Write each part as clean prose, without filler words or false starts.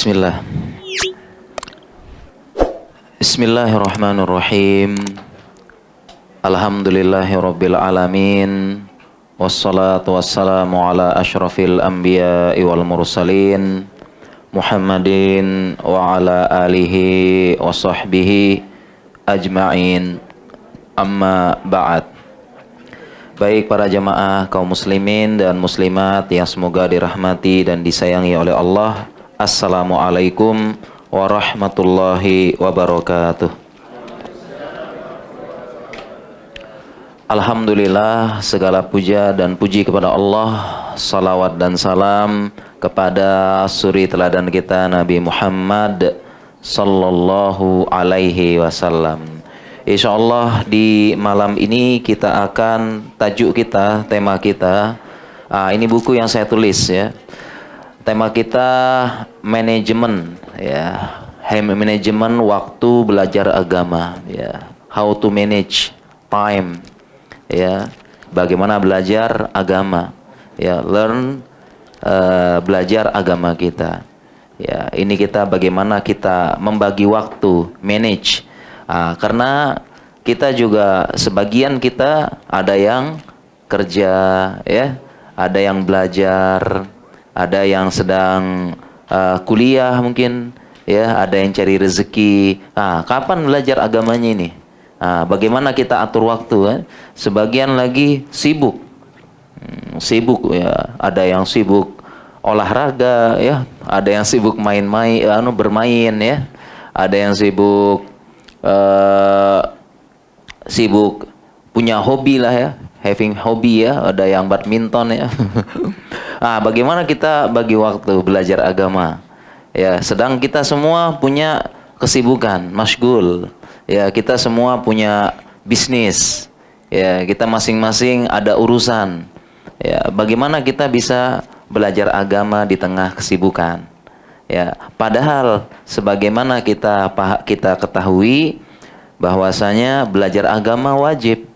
Bismillah. Bismillahirrahmanirrahim. Alhamdulillahirabbil alamin. Wassalatu wassalamu ala asyrafil anbiya'i wal mursalin Muhammadin wa ala alihi wa sahbihi ajma'in. Amma ba'd. Baik para jamaah kaum muslimin dan muslimat yang semoga dirahmati dan disayangi oleh Allah. Assalamualaikum warahmatullahi wabarakatuh. Alhamdulillah, segala puja dan puji kepada Allah. Salawat dan salam kepada suri teladan kita Nabi Muhammad sallallahu alaihi wasallam. Insyaallah di malam ini kita akan tema kita. Ini buku yang saya tulis ya. Tema kita manajemen ya, manajemen waktu belajar agama ya, how to manage time ya, bagaimana belajar agama ya, belajar agama kita ya. Ini kita bagaimana kita membagi waktu, manage karena kita juga sebagian kita ada yang kerja ya, ada yang belajar, ada yang sedang kuliah mungkin ya, ada yang cari rezeki. Kapan belajar agamanya ini? Bagaimana kita atur waktu ya? Sebagian lagi sibuk ya, ada yang sibuk olahraga ya, ada yang sibuk bermain ya, ada yang sibuk punya hobi lah ya, having hobi ya, ada yang badminton ya. Bagaimana kita bagi waktu belajar agama? Ya, sedang kita semua punya kesibukan, masyghul. Ya, kita semua punya bisnis. Ya, kita masing-masing ada urusan. Ya, bagaimana kita bisa belajar agama di tengah kesibukan? Ya, padahal sebagaimana kita ketahui bahwasanya belajar agama wajib.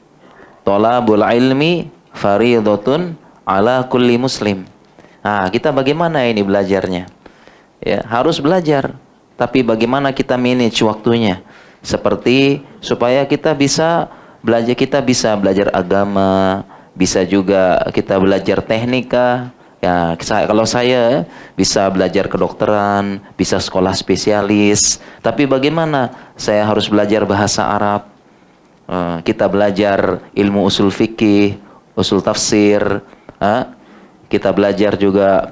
Thalabul ilmi fardhatun ala kulli muslim. Kita bagaimana ini belajarnya? Ya, harus belajar. Tapi bagaimana kita manage waktunya? Seperti supaya kita bisa belajar agama, bisa juga kita belajar teknika. Ya, kalau saya bisa belajar kedokteran, bisa sekolah spesialis. Tapi bagaimana saya harus belajar bahasa Arab? Kita belajar ilmu usul fikih, usul tafsir. Kita belajar juga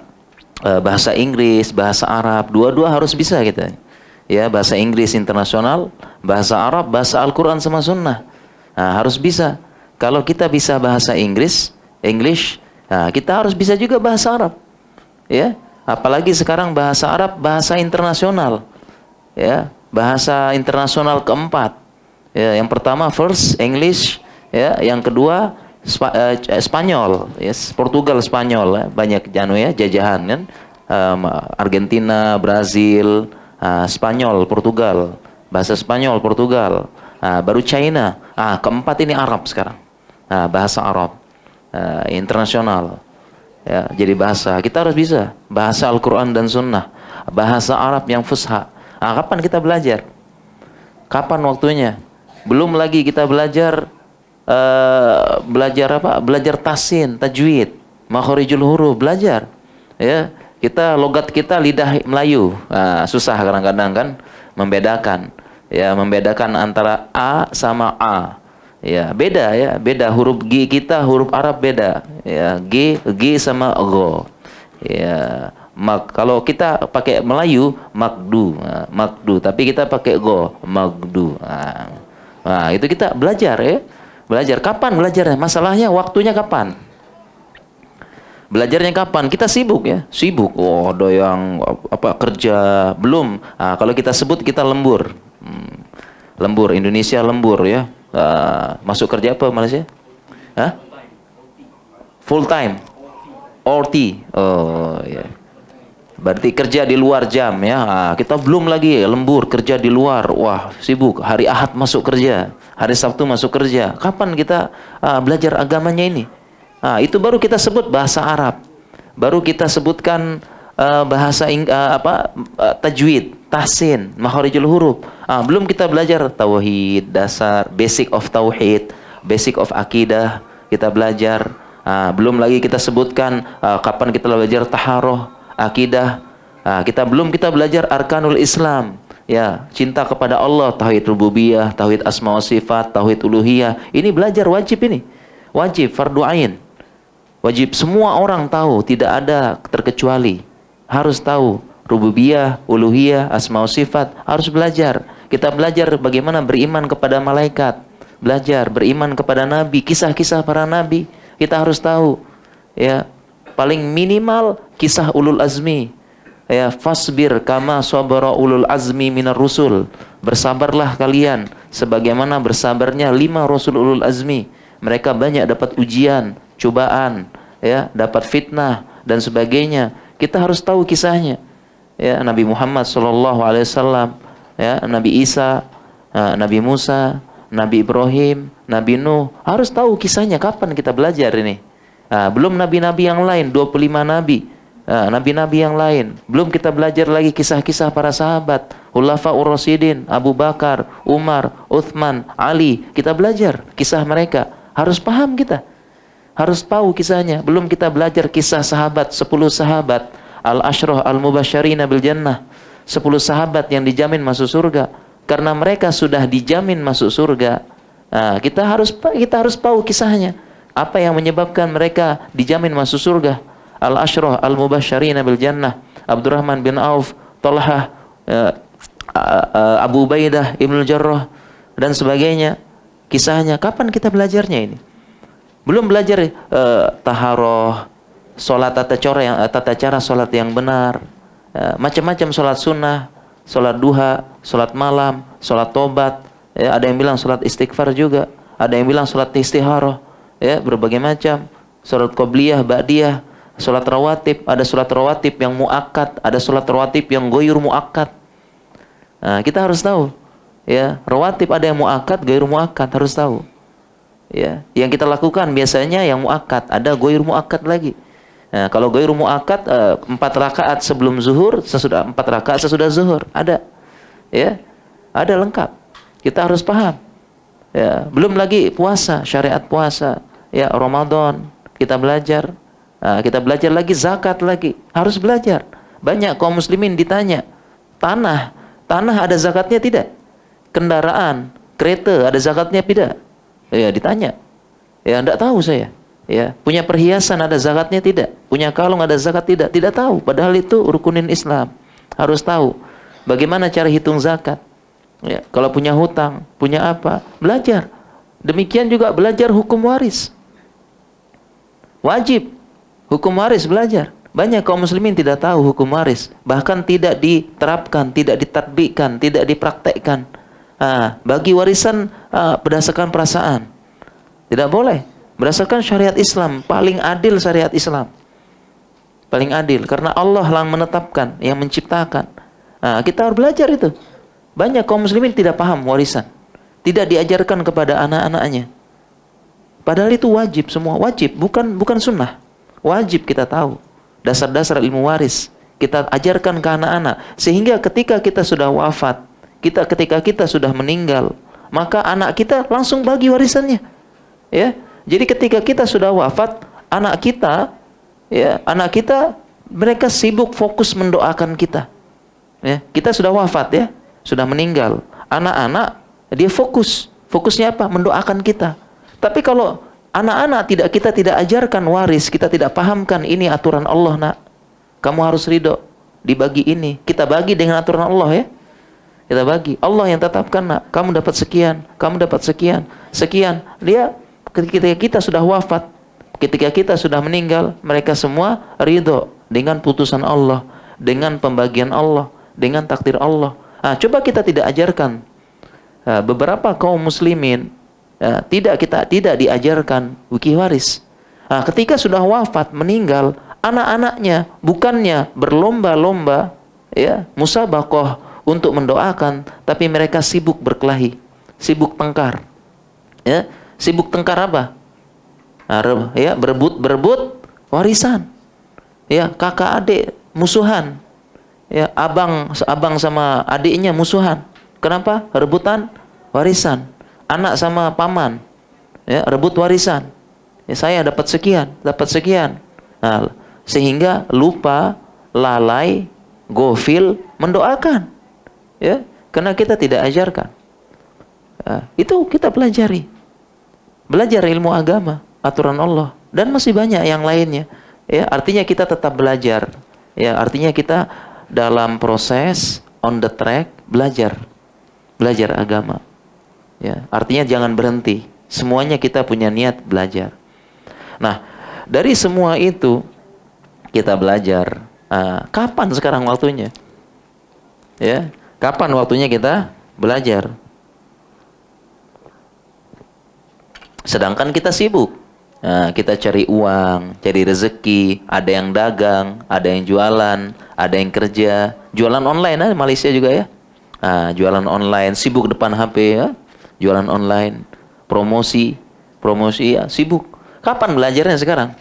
bahasa Inggris, bahasa Arab, dua-dua harus bisa kita. Ya, bahasa Inggris internasional, bahasa Arab, bahasa Al-Quran sama Sunnah. Harus bisa. Kalau kita bisa bahasa English, kita harus bisa juga bahasa Arab. Ya, apalagi sekarang bahasa Arab bahasa internasional. Ya, bahasa internasional keempat. Ya, yang pertama first English, ya, yang kedua Spanyol, yes, Portugal, Spanyol ya. Banyak jajahan kan, Argentina, Brazil, Spanyol, Portugal, bahasa Spanyol, Portugal, baru China, keempat ini Arab sekarang, bahasa Arab internasional ya, jadi bahasa kita harus bisa bahasa Al-Quran dan Sunnah, bahasa Arab yang fusha. Kapan kita belajar? Kapan waktunya? Belum lagi kita belajar Belajar tasin, tajwid, makhorijul huruf, belajar. Ya, logat kita lidah Melayu. Susah kadang-kadang kan membedakan. Ya, membedakan antara A sama A. Ya, beda huruf G kita, huruf Arab beda. Ya, G sama Go. Ya, kalau kita pakai Melayu makdu, tapi kita pakai Go, magdu. Itu kita belajar ya. Belajar kapan belajarnya? Masalahnya waktunya kapan? Belajarnya kapan? Kita sibuk ya, sibuk. Ada yang kerja belum. Kalau kita sebut kita lembur. Lembur Indonesia lembur ya. Masuk kerja apa Malaysia? Full time. OT. Oh ya. Berarti kerja di luar jam ya. Kita belum lagi lembur kerja di luar. Wah, sibuk. Hari Ahad masuk kerja. Hari Sabtu masuk kerja. Kapan kita belajar agamanya ini? Itu baru kita sebut bahasa Arab. Baru kita sebutkan tajwid, tahsin, makharijul huruf. Belum kita belajar tauhid, dasar, basic of tauhid, basic of akidah, kita belajar. Belum lagi kita sebutkan kapan kita belajar taharoh, akidah. Kita belajar arkanul Islam. Ya, cinta kepada Allah, tauhid rububiyah, tauhid asma wa sifat, tauhid uluhiyah. Ini belajar wajib ini. Wajib, fardu ain. Wajib semua orang tahu, tidak ada terkecuali. Harus tahu rububiyah, uluhiyah, asma wa sifat, harus belajar. Kita belajar bagaimana beriman kepada malaikat, belajar beriman kepada nabi, kisah-kisah para nabi. Kita harus tahu. Ya, paling minimal kisah ulul azmi. Ya, fasbir kama sabara ulul azmi minar rusul. Bersabarlah kalian sebagaimana bersabarnya 5 rasul ulul azmi. Mereka banyak dapat ujian, cobaan, ya, dapat fitnah dan sebagainya. Kita harus tahu kisahnya. Ya, Nabi Muhammad SAW, ya, Nabi Isa, Nabi Musa, Nabi Ibrahim, Nabi Nuh. Harus tahu kisahnya. Kapan kita belajar ini? Belum nabi-nabi yang lain, 25 nabi. Nabi-nabi yang lain. Belum kita belajar lagi kisah-kisah para sahabat, Khulafaur Rasyidin, Abu Bakar, Umar, Uthman, Ali. Kita belajar kisah mereka. Harus paham kita. Harus tahu kisahnya. Belum kita belajar kisah sahabat, 10 sahabat al-ashrah al-mubasysyirina bil jannah. 10 sahabat yang dijamin masuk surga. Karena mereka sudah dijamin masuk surga. Kita harus tahu kisahnya. Apa yang menyebabkan mereka dijamin masuk surga? Al-ashrah al-mubasysyirina bil jannah. Abdurrahman bin Auf, Talhah, Abu Ubaidah Ibnu Jarrah dan sebagainya. Kisahnya. Kapan kita belajarnya ini? Belum belajar taharoh, sholat tata cara sholat yang benar, macam-macam sholat sunnah, sholat duha, sholat malam, sholat tobat. Ya, ada yang bilang sholat istighfar juga, ada yang bilang sholat istikharah, ya, berbagai macam. Sholat qobliyah, ba'diyah, sholat rawatib. Ada sholat rawatib yang muakkad, ada sholat rawatib yang goyur muakkad. Kita harus tahu. Ya, rawatib ada yang muakkad, goyur muakkad, harus tahu. Ya, yang kita lakukan biasanya yang muakkad, ada goyur muakkad lagi. Kalau goyur muakkad 4 rakaat sebelum zuhur, 4 rakaat sesudah zuhur, ada. Ya, ada lengkap. Kita harus paham. Ya, belum lagi puasa, syariat puasa. Ya, Ramadan kita belajar. Kita belajar lagi zakat lagi. Harus belajar. Banyak kaum muslimin ditanya, tanah ada zakatnya tidak? Kendaraan, kereta ada zakatnya tidak? Ya, ditanya. Ya, enggak tahu saya. Ya, punya perhiasan ada zakatnya tidak? Punya kalung ada zakat tidak? Tidak tahu. Padahal itu rukunin Islam. Harus tahu bagaimana cara hitung zakat. Ya, kalau punya hutang, punya apa? Belajar. Demikian juga belajar hukum waris. Wajib. Hukum waris belajar. Banyak kaum muslimin tidak tahu hukum waris. Bahkan tidak diterapkan, tidak ditatbikkan, tidak dipraktekkan. Bagi warisan berdasarkan perasaan. Tidak boleh. Berdasarkan syariat Islam. Paling adil syariat Islam. Paling adil. Karena Allah yang menetapkan, yang menciptakan. Kita harus belajar itu. Banyak kaum muslimin tidak paham warisan. Tidak diajarkan kepada anak-anaknya. Padahal itu wajib semua. Wajib. Bukan sunnah. Wajib kita tahu. Dasar-dasar ilmu waris. Kita ajarkan ke anak-anak. Sehingga ketika kita sudah wafat, ketika kita sudah meninggal, maka anak kita langsung bagi warisannya. Ya. Jadi ketika kita sudah wafat, anak kita mereka sibuk fokus mendoakan kita. Ya, kita sudah wafat ya, sudah meninggal. Anak-anak dia fokusnya apa? Mendoakan kita. Tapi kalau anak-anak kita tidak ajarkan waris, kita tidak pahamkan ini aturan Allah, nak. Kamu harus ridho dibagi ini. Kita bagi dengan aturan Allah ya. Kita bagi. Allah yang tetapkan, nak, kamu dapat sekian, kamu dapat sekian. Dia ketika kita sudah wafat, ketika kita sudah meninggal, mereka semua ridho dengan putusan Allah, dengan pembagian Allah, dengan takdir Allah. Coba kita tidak ajarkan. Beberapa kaum muslimin tidak diajarkan fikih waris. Ketika sudah wafat, meninggal, anak-anaknya bukannya berlomba-lomba ya, musabaqah untuk mendoakan, tapi mereka sibuk berkelahi, sibuk tengkar. Ya, sibuk tengkar apa? Ya, berebut warisan. Ya, kakak adik musuhan. Ya, abang sama adiknya musuhan. Kenapa? Rebutan warisan. Anak sama paman, ya, rebut warisan. Ya, saya dapat sekian, dapat sekian. Nah, sehingga lupa, lalai, gofil mendoakan. Ya, karena kita tidak ajarkan. Itu kita pelajari. Belajar ilmu agama, aturan Allah, dan masih banyak yang lainnya. Ya, artinya kita tetap belajar. Ya, artinya kita dalam proses on the track belajar agama. Ya, artinya jangan berhenti. Semuanya kita punya niat belajar. Nah, dari semua itu kita belajar. Kapan sekarang waktunya? Ya, kapan waktunya kita belajar? Sedangkan kita sibuk. Kita cari uang, cari rezeki, ada yang dagang, ada yang jualan, ada yang kerja. Jualan online, Malaysia juga ya. Jualan online, sibuk depan HP ya. Jualan online, promosi ya, sibuk. Kapan belajarnya sekarang?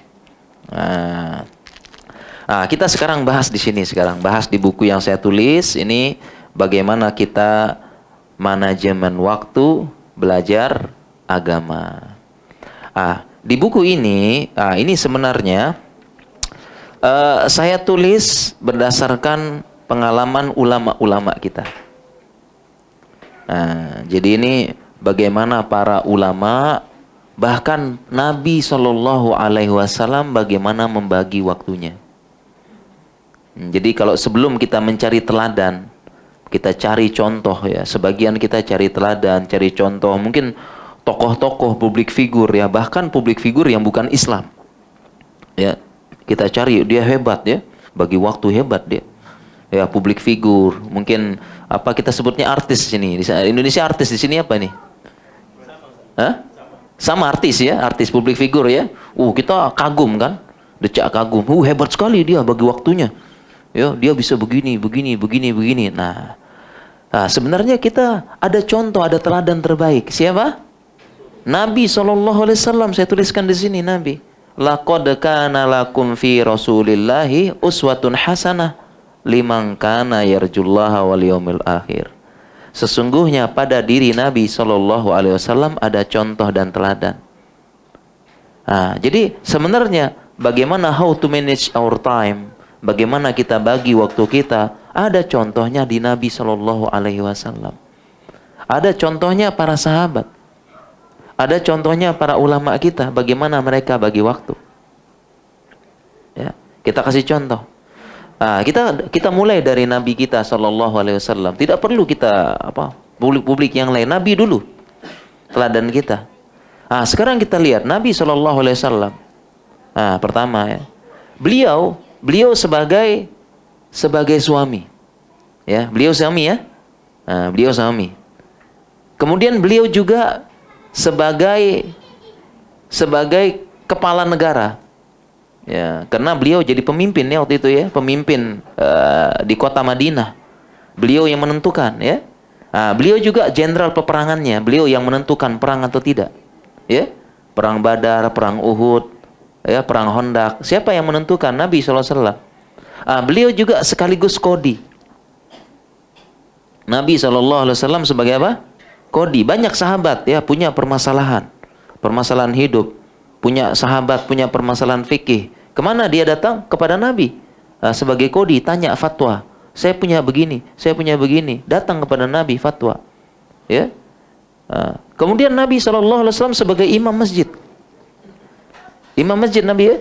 Kita sekarang bahas di sini sekarang, bahas di buku yang saya tulis ini bagaimana kita manajemen waktu belajar agama. Di buku ini, ini sebenarnya saya tulis berdasarkan pengalaman ulama-ulama kita. Jadi ini bagaimana para ulama, bahkan Nabi Shallallahu Alaihi Wasallam bagaimana membagi waktunya. Jadi kalau sebelum kita mencari teladan, kita cari contoh ya. Sebagian kita cari teladan, cari contoh. Mungkin tokoh-tokoh publik figur ya, bahkan publik figur yang bukan Islam. Ya, kita cari dia hebat ya, bagi waktu hebat dia. Ya, publik figur, mungkin apa kita sebutnya artis di sini. Di Indonesia artis, di sini apa nih? Sama artis ya, artis publik figur ya. Kita kagum kan? Decak kagum. Hebat sekali dia bagi waktunya. Ya, dia bisa begini. Nah, sebenarnya kita ada contoh, ada teladan terbaik. Siapa? Nabi SAW. Saya tuliskan di sini Nabi. Laqad kana lakum fi Rasulillahi uswatun hasanah liman kana yarjullaha wal yaumil akhir. Sesungguhnya pada diri Nabi SAW ada contoh dan teladan. Jadi sebenarnya bagaimana how to manage our time, bagaimana kita bagi waktu kita, ada contohnya di Nabi SAW. Ada contohnya para sahabat. Ada contohnya para ulama kita, bagaimana mereka bagi waktu. Ya, kita kasih contoh. Kita mulai dari Nabi kita SAW. Tidak perlu kita publik yang lain. Nabi dulu teladan kita. Sekarang kita lihat Nabi SAW. Pertama ya, beliau sebagai suami. Ya, beliau suami ya. Beliau suami. Kemudian beliau juga sebagai kepala negara. Ya, karena beliau jadi pemimpin ya waktu itu ya, pemimpin di kota Madinah. Beliau yang menentukan ya. Beliau juga jenderal peperangannya, beliau yang menentukan perang atau tidak. Ya, perang Badar, perang Uhud, ya, perang Khandaq. Siapa yang menentukan? Nabi SAW. Beliau juga sekaligus kodi. Nabi SAW sebagai apa? Kodi. Banyak sahabat ya punya permasalahan hidup, punya sahabat punya permasalahan fikih. Kemana dia datang? Kepada Nabi. Sebagai kodi, tanya fatwa. Saya punya begini. Datang kepada Nabi fatwa. Ya. Kemudian Nabi SAW sebagai imam masjid. Imam masjid Nabi ya.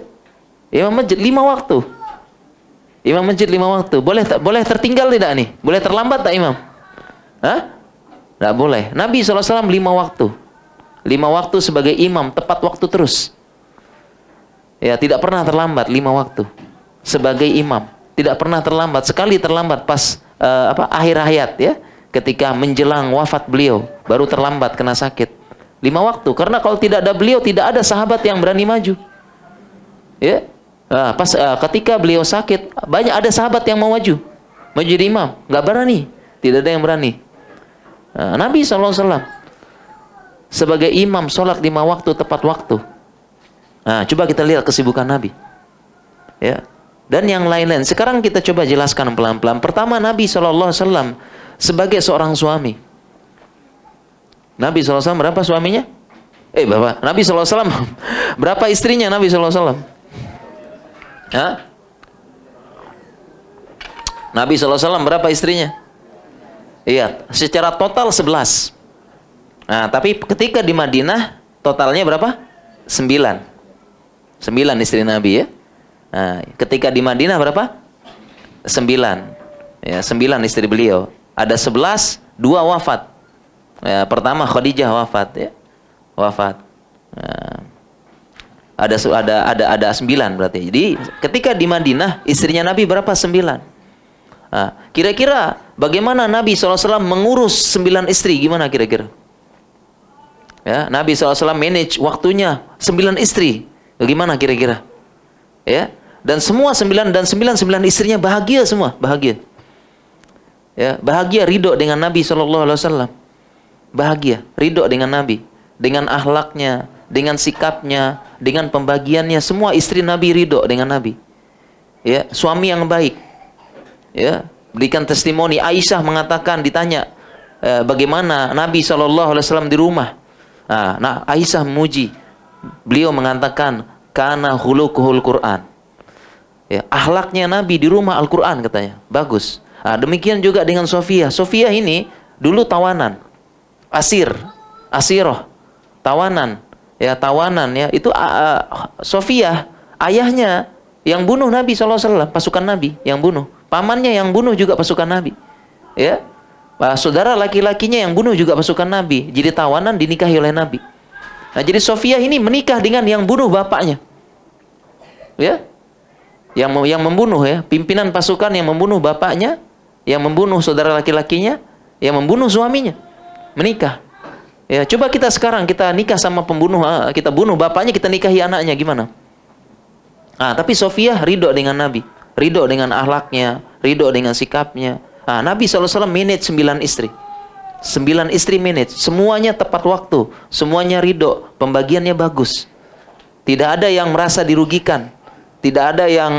Imam masjid 5 waktu. Imam masjid 5 waktu. Boleh tertinggal tidak nih? Boleh terlambat tak imam? Tidak boleh. Nabi SAW 5 waktu. 5 waktu sebagai imam, tepat waktu terus. Ya, tidak pernah terlambat 5 waktu sebagai imam, tidak pernah terlambat. Sekali terlambat pas akhir hayat ya, ketika menjelang wafat beliau baru terlambat kena sakit 5 waktu. Karena kalau tidak ada beliau, tidak ada sahabat yang berani maju. Ya, ketika beliau sakit, banyak ada sahabat yang mau maju jadi imam, nggak berani, tidak ada yang berani. Nabi SAW sebagai imam sholat 5 waktu tepat waktu. Coba kita lihat kesibukan Nabi. Ya. dan yang lain-lain. Sekarang kita coba jelaskan pelan-pelan. Pertama, Nabi SAW sebagai seorang suami. Nabi SAW berapa suaminya? Bapak, Nabi SAW berapa istrinya Nabi SAW? Hah? Nabi SAW berapa istrinya? Iya, secara total 11. Nah, tapi ketika di Madinah totalnya berapa? 9. 9 istri Nabi ya. Nah, ketika di Madinah berapa? 9. Ya, 9 istri beliau. Ada 11, 2 wafat. Ya, pertama Khadijah wafat ya. Wafat. Nah, ada 9 berarti. Jadi ketika di Madinah istrinya Nabi berapa? 9. Nah, kira-kira bagaimana Nabi SAW mengurus 9 istri? Gimana kira-kira? Ya, Nabi SAW manage waktunya 9 istri. Bagaimana kira-kira? Ya, dan semua 9 istrinya bahagia semua, bahagia. Ya, bahagia, ridho dengan Nabi SAW. Bahagia, ridho dengan Nabi, dengan akhlaknya, dengan sikapnya, dengan pembagiannya. Semua istri Nabi ridho dengan Nabi. Ya, suami yang baik. Ya, berikan testimoni. Aisyah mengatakan, ditanya bagaimana Nabi SAW di rumah. Nah, Aisyah memuji. Beliau mengatakan, kana khuluquhul Quran. Ya, akhlaknya Nabi di rumah Al-Quran katanya. Bagus. Nah, demikian juga dengan Sofia. Sofia ini dulu tawanan. Asiroh. Tawanan. Ya, tawanan ya. Itu Sofia, ayahnya yang bunuh Nabi SAW, pasukan Nabi yang bunuh. Pamannya yang bunuh juga pasukan Nabi. Ya. Saudara laki-lakinya yang bunuh juga pasukan Nabi. Jadi tawanan dinikahi oleh Nabi. Nah, jadi Sofia ini menikah dengan yang bunuh bapaknya. Ya. Yang membunuh ya, pimpinan pasukan yang membunuh bapaknya, yang membunuh saudara laki-lakinya, yang membunuh suaminya. Menikah. Ya, coba kita sekarang kita nikah sama pembunuh, kita bunuh bapaknya, kita nikahi anaknya, gimana? Tapi Sofia ridho dengan Nabi, ridho dengan akhlaknya, ridho dengan sikapnya. Nabi SAW manage 9 istri. 9 istri manage. Semuanya tepat waktu. Semuanya ridho. Pembagiannya bagus. Tidak ada yang merasa dirugikan. Tidak ada yang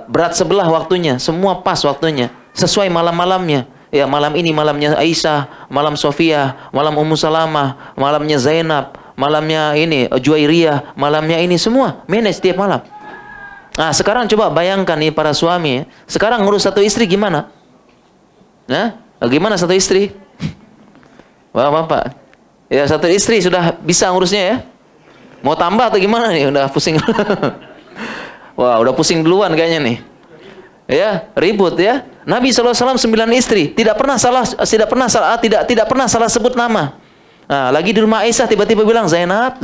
berat sebelah waktunya. Semua pas waktunya. Sesuai malam-malamnya. Ya, malam ini malamnya Aisyah, malam Sofia, malam Ummu Salamah, malamnya Zainab, malamnya ini Juwairiyah, malamnya ini semua manage tiap malam. Sekarang coba bayangkan nih para suami ya. Sekarang ngurus satu istri gimana? Nah, gimana satu istri? Bapak. Ya, satu istri sudah bisa ngurusnya ya. Mau tambah atau gimana nih? Udah pusing. Wah, udah pusing duluan kayaknya nih. Ya, ribut ya. Nabi SAW 9 istri, tidak pernah salah sebut nama. Lagi di rumah Aisyah tiba-tiba bilang Zainab.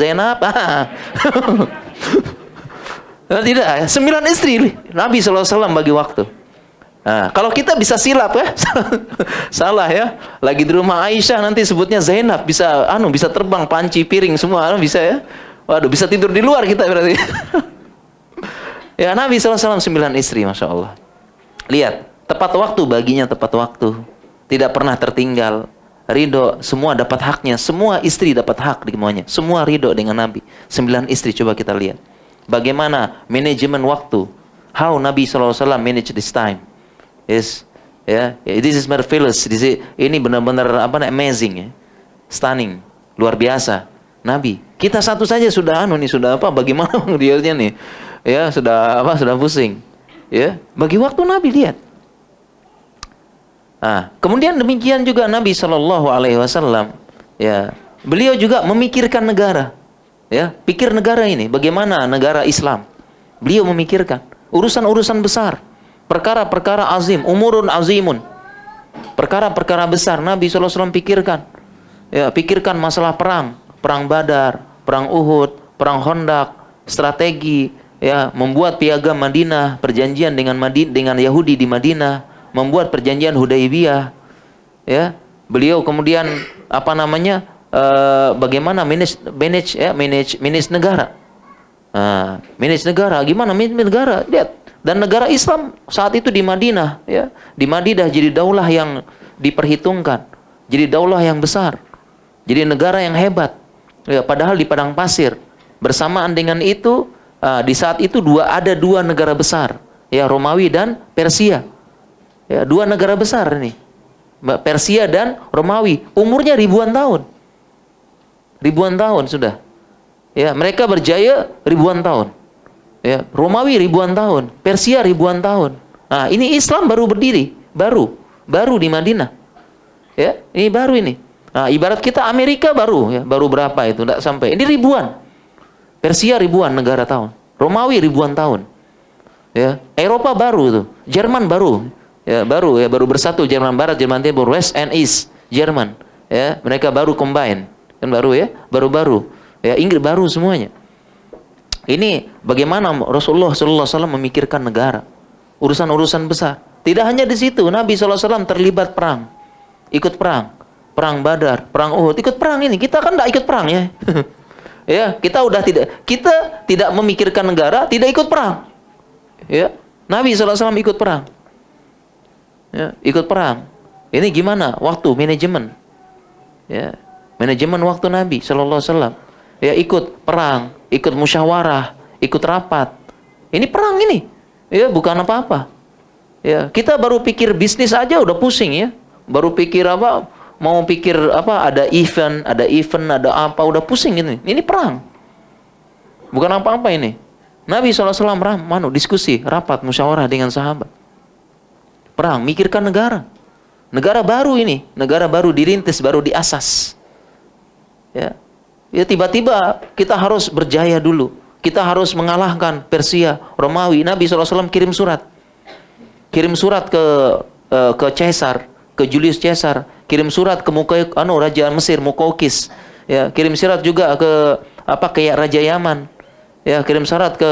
Tidak, 9 istri Nabi SAW bagi waktu. Kalau kita bisa silap ya, salah ya. Lagi di rumah Aisyah nanti sebutnya Zainab, bisa terbang panci piring semua, bisa ya. Waduh, bisa tidur di luar kita berarti. Ya, Nabi SAW 9 istri, Masya Allah. Lihat, tepat waktu baginya, tepat waktu. Tidak pernah tertinggal. Ridho, semua dapat haknya. Semua istri dapat hak di semuanya. Semua ridho dengan Nabi. 9 istri, coba kita lihat. Bagaimana manajemen waktu? How Nabi SAW manage this time? Yes, this is marvelous. Ini benar-benar amazing, ya. Stunning, luar biasa. Nabi, kita satu saja sudah bagaimana dianya nih? Ya, sudah pusing. Ya, bagi waktu Nabi lihat. Kemudian demikian juga Nabi SAW. Ya, beliau juga memikirkan negara. Ya, pikir negara ini, bagaimana negara Islam. Beliau memikirkan urusan-urusan besar, perkara-perkara azim, umurun azimun. Perkara-perkara besar Nabi SAW pikirkan. Ya, pikirkan masalah perang Badar, perang Uhud, perang Khandaq, strategi, ya, membuat piagam Madinah, perjanjian dengan Yahudi di Madinah, membuat perjanjian Hudaybiyah. Ya, beliau kemudian bagaimana manage negara. Manage negara, gimana manage negara? Lihat, dan negara Islam saat itu di Madinah, ya. Di Madinah jadi daulah yang diperhitungkan, jadi daulah yang besar, jadi negara yang hebat. Ya, padahal di padang pasir. Bersamaan dengan itu, Di saat itu ada dua negara besar, ya, Romawi dan Persia. Ya, dua negara besar ini, Persia dan Romawi, umurnya ribuan tahun. Ribuan tahun sudah. Ya, mereka berjaya ribuan tahun. Ya, Romawi ribuan tahun, Persia ribuan tahun. Nah, ini Islam baru berdiri, baru di Madinah. Ya, ini baru ini. Nah, ibarat kita Amerika baru, ya, baru berapa itu, enggak sampai. Ini ribuan. Persia ribuan negara tahun, Romawi ribuan tahun. Ya, Eropa baru itu, Jerman baru. Ya, baru bersatu, Jerman Barat, Jerman Timur, West and East, Jerman. Ya, mereka baru combine. Kan baru ya, baru-baru. Ya, Inggris baru semuanya. Ini bagaimana Rasulullah SAW memikirkan negara, urusan-urusan besar. Tidak hanya di situ, Nabi SAW terlibat perang, ikut perang, perang Badar, perang Uhud, ikut perang ini. Kita kan tidak ikut perang ya. Ya, kita tidak memikirkan negara, tidak ikut perang. Ya, Nabi SAW ikut perang. Ya, ikut perang. Ini gimana? Waktu, manajemen. Ya, manajemen waktu Nabi SAW. Ya, ikut perang, ikut musyawarah, ikut rapat. Ini perang ini. Ya, bukan apa-apa. Ya, kita baru pikir bisnis aja udah pusing ya. Baru pikir apa? Mau pikir apa, ada event, ada apa, udah pusing ini. Ini perang. Bukan apa-apa ini. Nabi SAW diskusi, rapat, musyawarah dengan sahabat. Perang, mikirkan negara. Negara baru ini, negara baru dirintis, baru diasas. Ya. Ya, tiba-tiba kita harus berjaya dulu. Kita harus mengalahkan Persia, Romawi. Nabi SAW kirim surat. Kirim surat ke Caesar, ke Julius Caesar, kirim surat ke Raja Mesir Mukaukis, ya, kirim surat juga ke Raja Yaman, ya, kirim surat ke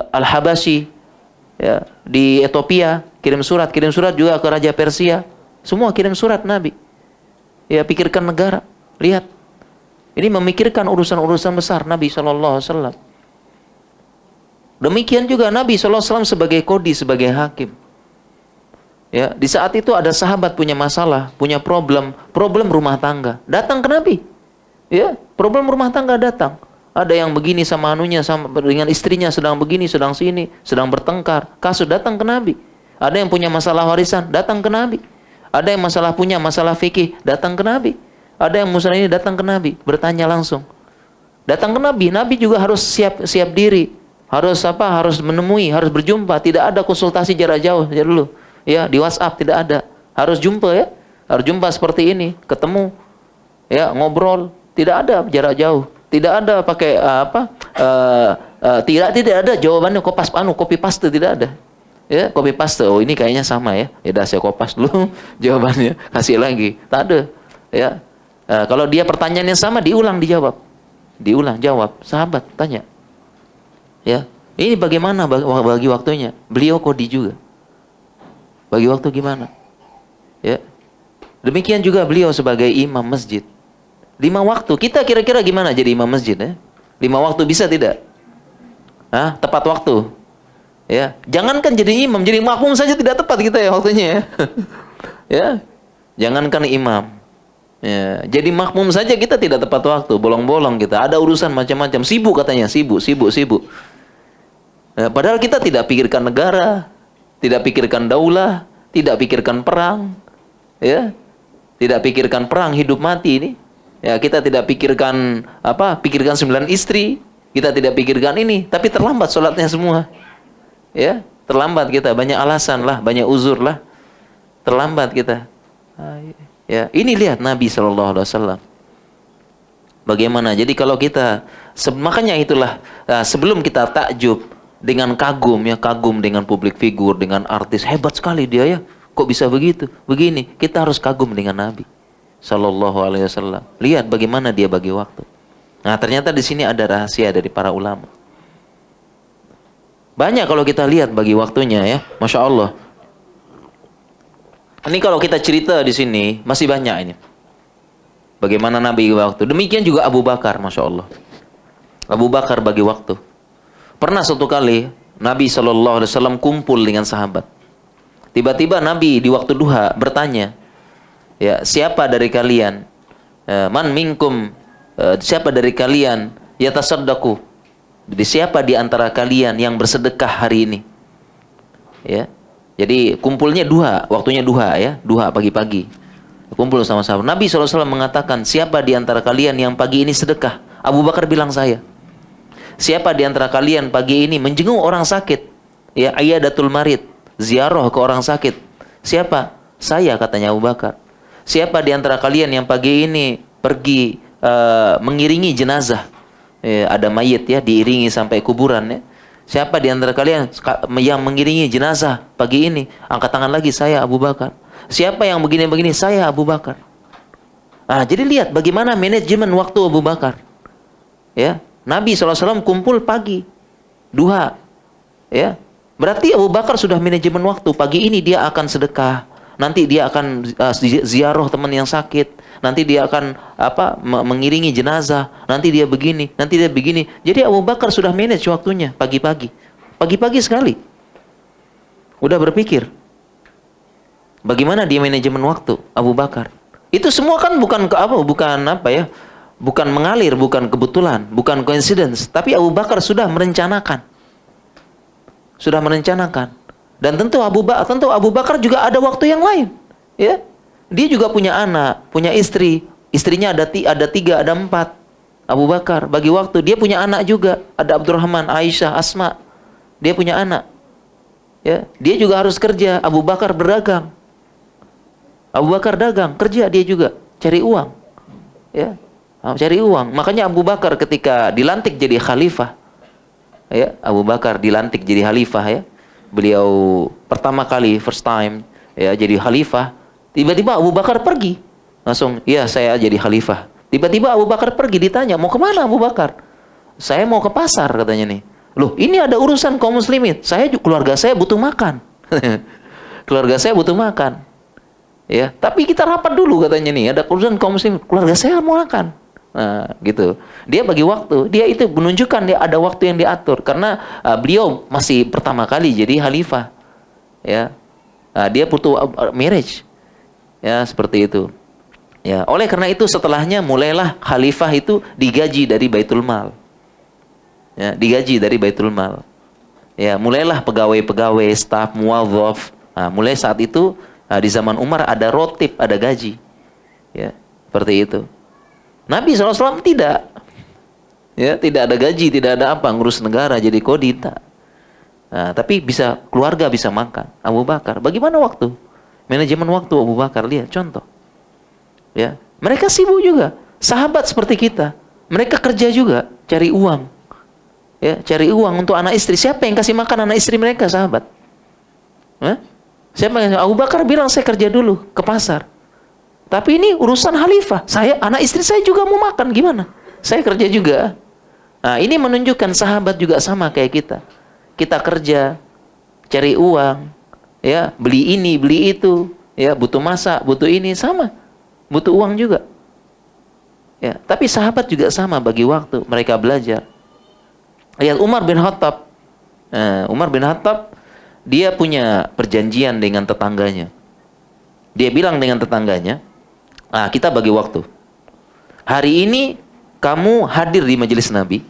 Al-Habasyi, ya, di Ethiopia, kirim surat juga ke Raja Persia, semua kirim surat Nabi. Ya, pikirkan negara, lihat, ini memikirkan urusan-urusan besar Nabi SAW. Demikian juga Nabi SAW sebagai kodi, sebagai hakim. Ya, di saat itu ada sahabat punya masalah, punya problem rumah tangga, datang ke Nabi. Ya, problem rumah tangga datang. Ada yang begini sama anunya, sama dengan istrinya sedang begini, sedang sini, sedang bertengkar. Kasus datang ke Nabi. Ada yang punya masalah warisan, datang ke Nabi. Ada yang punya masalah fikih, datang ke Nabi. Ada yang masalah ini datang ke Nabi, bertanya langsung. Datang ke Nabi, Nabi juga harus siap diri. Harus menemui, harus berjumpa. Tidak ada konsultasi jarak jauh dulu. Ya, di WhatsApp tidak ada. Harus jumpa ya. Harus jumpa seperti ini, ketemu. Ya, ngobrol, tidak ada jarak jauh. Tidak ada pakai tidak ada jawabannya copy paste, tidak ada. Ya, copy paste. Oh, ini kayaknya sama ya. Ya udah saya copy dulu jawabannya, kasih lagi. Tak ada. Ya. Kalau dia pertanyaannya sama, diulang dijawab. Diulang jawab. Sahabat tanya. Ya. Ini bagaimana bagi waktunya? Beliau kodi juga. Bagi waktu gimana? Ya. Demikian juga beliau sebagai imam masjid. 5 waktu. Kita kira-kira gimana jadi imam masjid ya? 5 waktu bisa tidak? Tepat waktu. Ya. Jangankan jadi imam, jadi makmum saja tidak tepat kita ya waktunya ya. Ya. Jangankan imam. Ya. Jadi makmum saja kita tidak tepat waktu, bolong-bolong kita. Ada urusan macam-macam, sibuk katanya, sibuk. Ya, padahal kita tidak pikirkan negara, tidak pikirkan daulah, tidak pikirkan perang, ya, tidak pikirkan perang hidup mati ini, ya, kita tidak pikirkan pikirkan 9 istri, kita tidak pikirkan ini, tapi terlambat sholatnya semua, ya, terlambat kita, banyak alasan lah, banyak uzur lah, terlambat kita, ya, ini lihat Nabi SAW, bagaimana? Jadi kalau kita, makanya itulah, sebelum kita takjub dengan kagum dengan publik figur, dengan artis, hebat sekali dia ya, kok bisa begini, kita harus kagum dengan Nabi Sallallahu Alaihi Wasallam. Lihat bagaimana dia bagi waktu. Nah, ternyata di sini ada rahasia dari para ulama. Banyak kalau kita lihat bagi waktunya ya, Masya Allah. Ini kalau kita cerita di sini masih banyak ini. Bagaimana Nabi bagi waktu. Demikian juga Abu Bakar, Masya Allah. Abu Bakar bagi waktu. Pernah suatu kali Nabi SAW kumpul dengan sahabat. Tiba-tiba Nabi di waktu duha bertanya, ya, siapa dari kalian, man minkum, siapa dari kalian yatasaddaqu, Jadi siapa di antara kalian yang bersedekah hari ini? Ya. Jadi kumpulnya duha, waktunya duha ya, duha pagi-pagi. Kumpul sama sahabat. Nabi SAW mengatakan, siapa di antara kalian yang pagi ini sedekah? Abu Bakar bilang saya. Siapa di antara kalian pagi ini menjenguk orang sakit? Ya, iyadatul marid, ziarah ke orang sakit. Siapa? Saya, katanya Abu Bakar. Siapa di antara kalian yang pagi ini pergi mengiringi jenazah? Ada mayit ya, diiringi sampai kuburan ya. Siapa di antara kalian yang mengiringi jenazah pagi ini? Angkat tangan lagi, saya Abu Bakar. Siapa yang begini-begini? Saya Abu Bakar. Nah, jadi lihat bagaimana manajemen waktu Abu Bakar. Ya, Nabi SAW kumpul pagi, duha. Ya, berarti Abu Bakar sudah manajemen waktu. Pagi ini dia akan sedekah. Nanti dia akan ziarah teman yang sakit. Nanti dia akan mengiringi jenazah. Nanti dia begini, nanti dia begini. Jadi Abu Bakar sudah manage waktunya pagi-pagi. Pagi-pagi sekali. Udah berpikir. Bagaimana dia manajemen waktu Abu Bakar? Itu semua kan bukan bukan mengalir, bukan kebetulan, bukan coincidence, tapi Abu Bakar sudah merencanakan. Sudah merencanakan. Dan tentu Abu Bakar juga ada waktu yang lain, ya. Dia juga punya anak, punya istri. Istrinya ada 3, ada 4. Abu Bakar bagi waktu. Dia punya anak juga, ada Abdurrahman, Aisyah, Asma. Dia punya anak. Ya, dia juga harus kerja. Abu Bakar berdagang. Abu Bakar dagang, kerja dia juga, cari uang. Ya, cari uang. Makanya Abu Bakar ketika dilantik jadi khalifah, ya, Abu Bakar dilantik jadi khalifah ya. Beliau pertama kali, first time, ya, jadi khalifah. Tiba-tiba Abu Bakar pergi. Langsung, ya saya jadi khalifah. Tiba-tiba Abu Bakar pergi, ditanya, mau kemana Abu Bakar? Saya mau ke pasar, katanya nih. Loh, ini ada urusan kaum muslimin. Keluarga saya butuh makan. Keluarga saya butuh makan. Ya, tapi kita rapat dulu, katanya nih. Ada urusan kaum muslimin. Keluarga saya mau makan. Nah, gitu. Dia bagi waktu. Dia itu menunjukkan dia ada waktu yang diatur. Karena beliau masih pertama kali jadi khalifah. Ya, dia butuh marriage. Ya, seperti itu. Ya, oleh karena itu setelahnya mulailah khalifah itu digaji dari Baitul Mal. Ya, digaji dari Baitul Mal. Ya, mulailah pegawai-pegawai, staf, muwadhaf. Nah, mulai saat itu di zaman Umar ada rotib, ada gaji. Ya, seperti itu. Nabi SAW tidak. Ya, tidak ada gaji, tidak ada apa, ngurus negara jadi kodita. Nah, tapi keluarga bisa makan. Abu Bakar, bagaimana waktu? Manajemen waktu Abu Bakar, lihat contoh. Ya, mereka sibuk juga. Sahabat seperti kita, mereka kerja juga, cari uang. Ya, cari uang untuk anak istri. Siapa yang kasih makan anak istri mereka, sahabat? Siapa yang Abu Bakar bilang saya kerja dulu ke pasar. Tapi ini urusan khalifah. Anak istri saya juga mau makan, gimana? Saya kerja juga. Nah, ini menunjukkan sahabat juga sama kayak kita. Kita kerja, cari uang, ya, beli ini, beli itu, ya, butuh masak, butuh ini, sama. Butuh uang juga. Ya, tapi sahabat juga sama bagi waktu, mereka belajar. Lihat Umar bin Khattab. Umar bin Khattab dia punya perjanjian dengan tetangganya. Dia bilang dengan tetangganya, kita bagi waktu. Hari ini kamu hadir di majelis Nabi,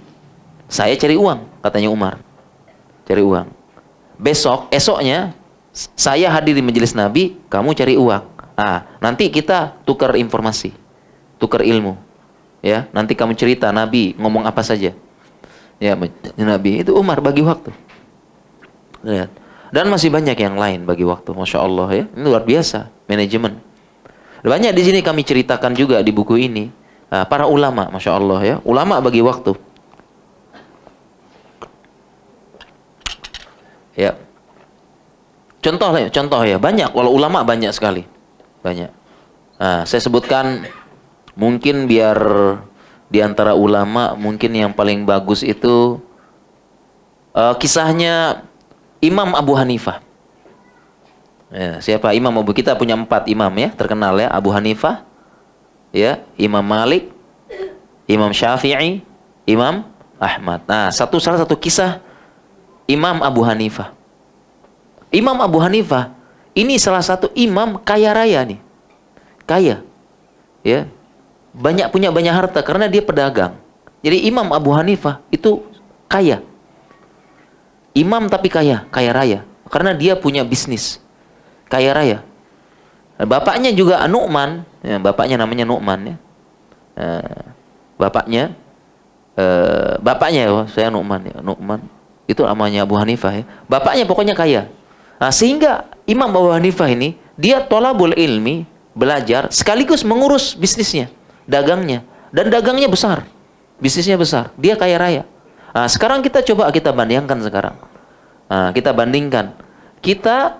saya cari uang, katanya Umar. Cari uang. Esoknya, saya hadir di majelis Nabi, kamu cari uang. Nanti kita tukar informasi, tukar ilmu. Ya, nanti kamu cerita Nabi ngomong apa saja. Ya, Nabi itu Umar bagi waktu. Lihat. Dan masih banyak yang lain bagi waktu, masya Allah ya. Ini luar biasa manajemen. Banyak di sini kami ceritakan juga di buku ini. Para ulama, masya Allah ya. Ulama bagi waktu. Ya. Contoh ya. Banyak. Kalau ulama banyak sekali. Banyak. Saya sebutkan mungkin biar di antara ulama mungkin yang paling bagus itu kisahnya Imam Abu Hanifah. Ya, siapa Imam Kita punya 4 imam ya, terkenal ya. Abu Hanifah, ya, Imam Malik, Imam Syafi'i, Imam Ahmad. Nah, salah satu kisah Imam Abu Hanifah. Imam Abu Hanifah ini salah satu imam kaya raya nih. Kaya. Ya. Punya banyak harta karena dia pedagang. Jadi Imam Abu Hanifah itu kaya. Imam tapi kaya, kaya raya. Karena dia punya bisnis, kaya raya. Bapaknya juga Nu'man, ya, bapaknya namanya Nu'man ya. Bapaknya, saya Nu'man ya, Nu'man. Itu namanya Abu Hanifah ya. Bapaknya pokoknya kaya. Nah, sehingga Imam Abu Hanifah ini, dia thalabul ilmi, belajar, sekaligus mengurus bisnisnya, dagangnya. Dan dagangnya besar, bisnisnya besar. Dia kaya raya. Nah, sekarang kita bandingkan sekarang. Nah, kita bandingkan. Kita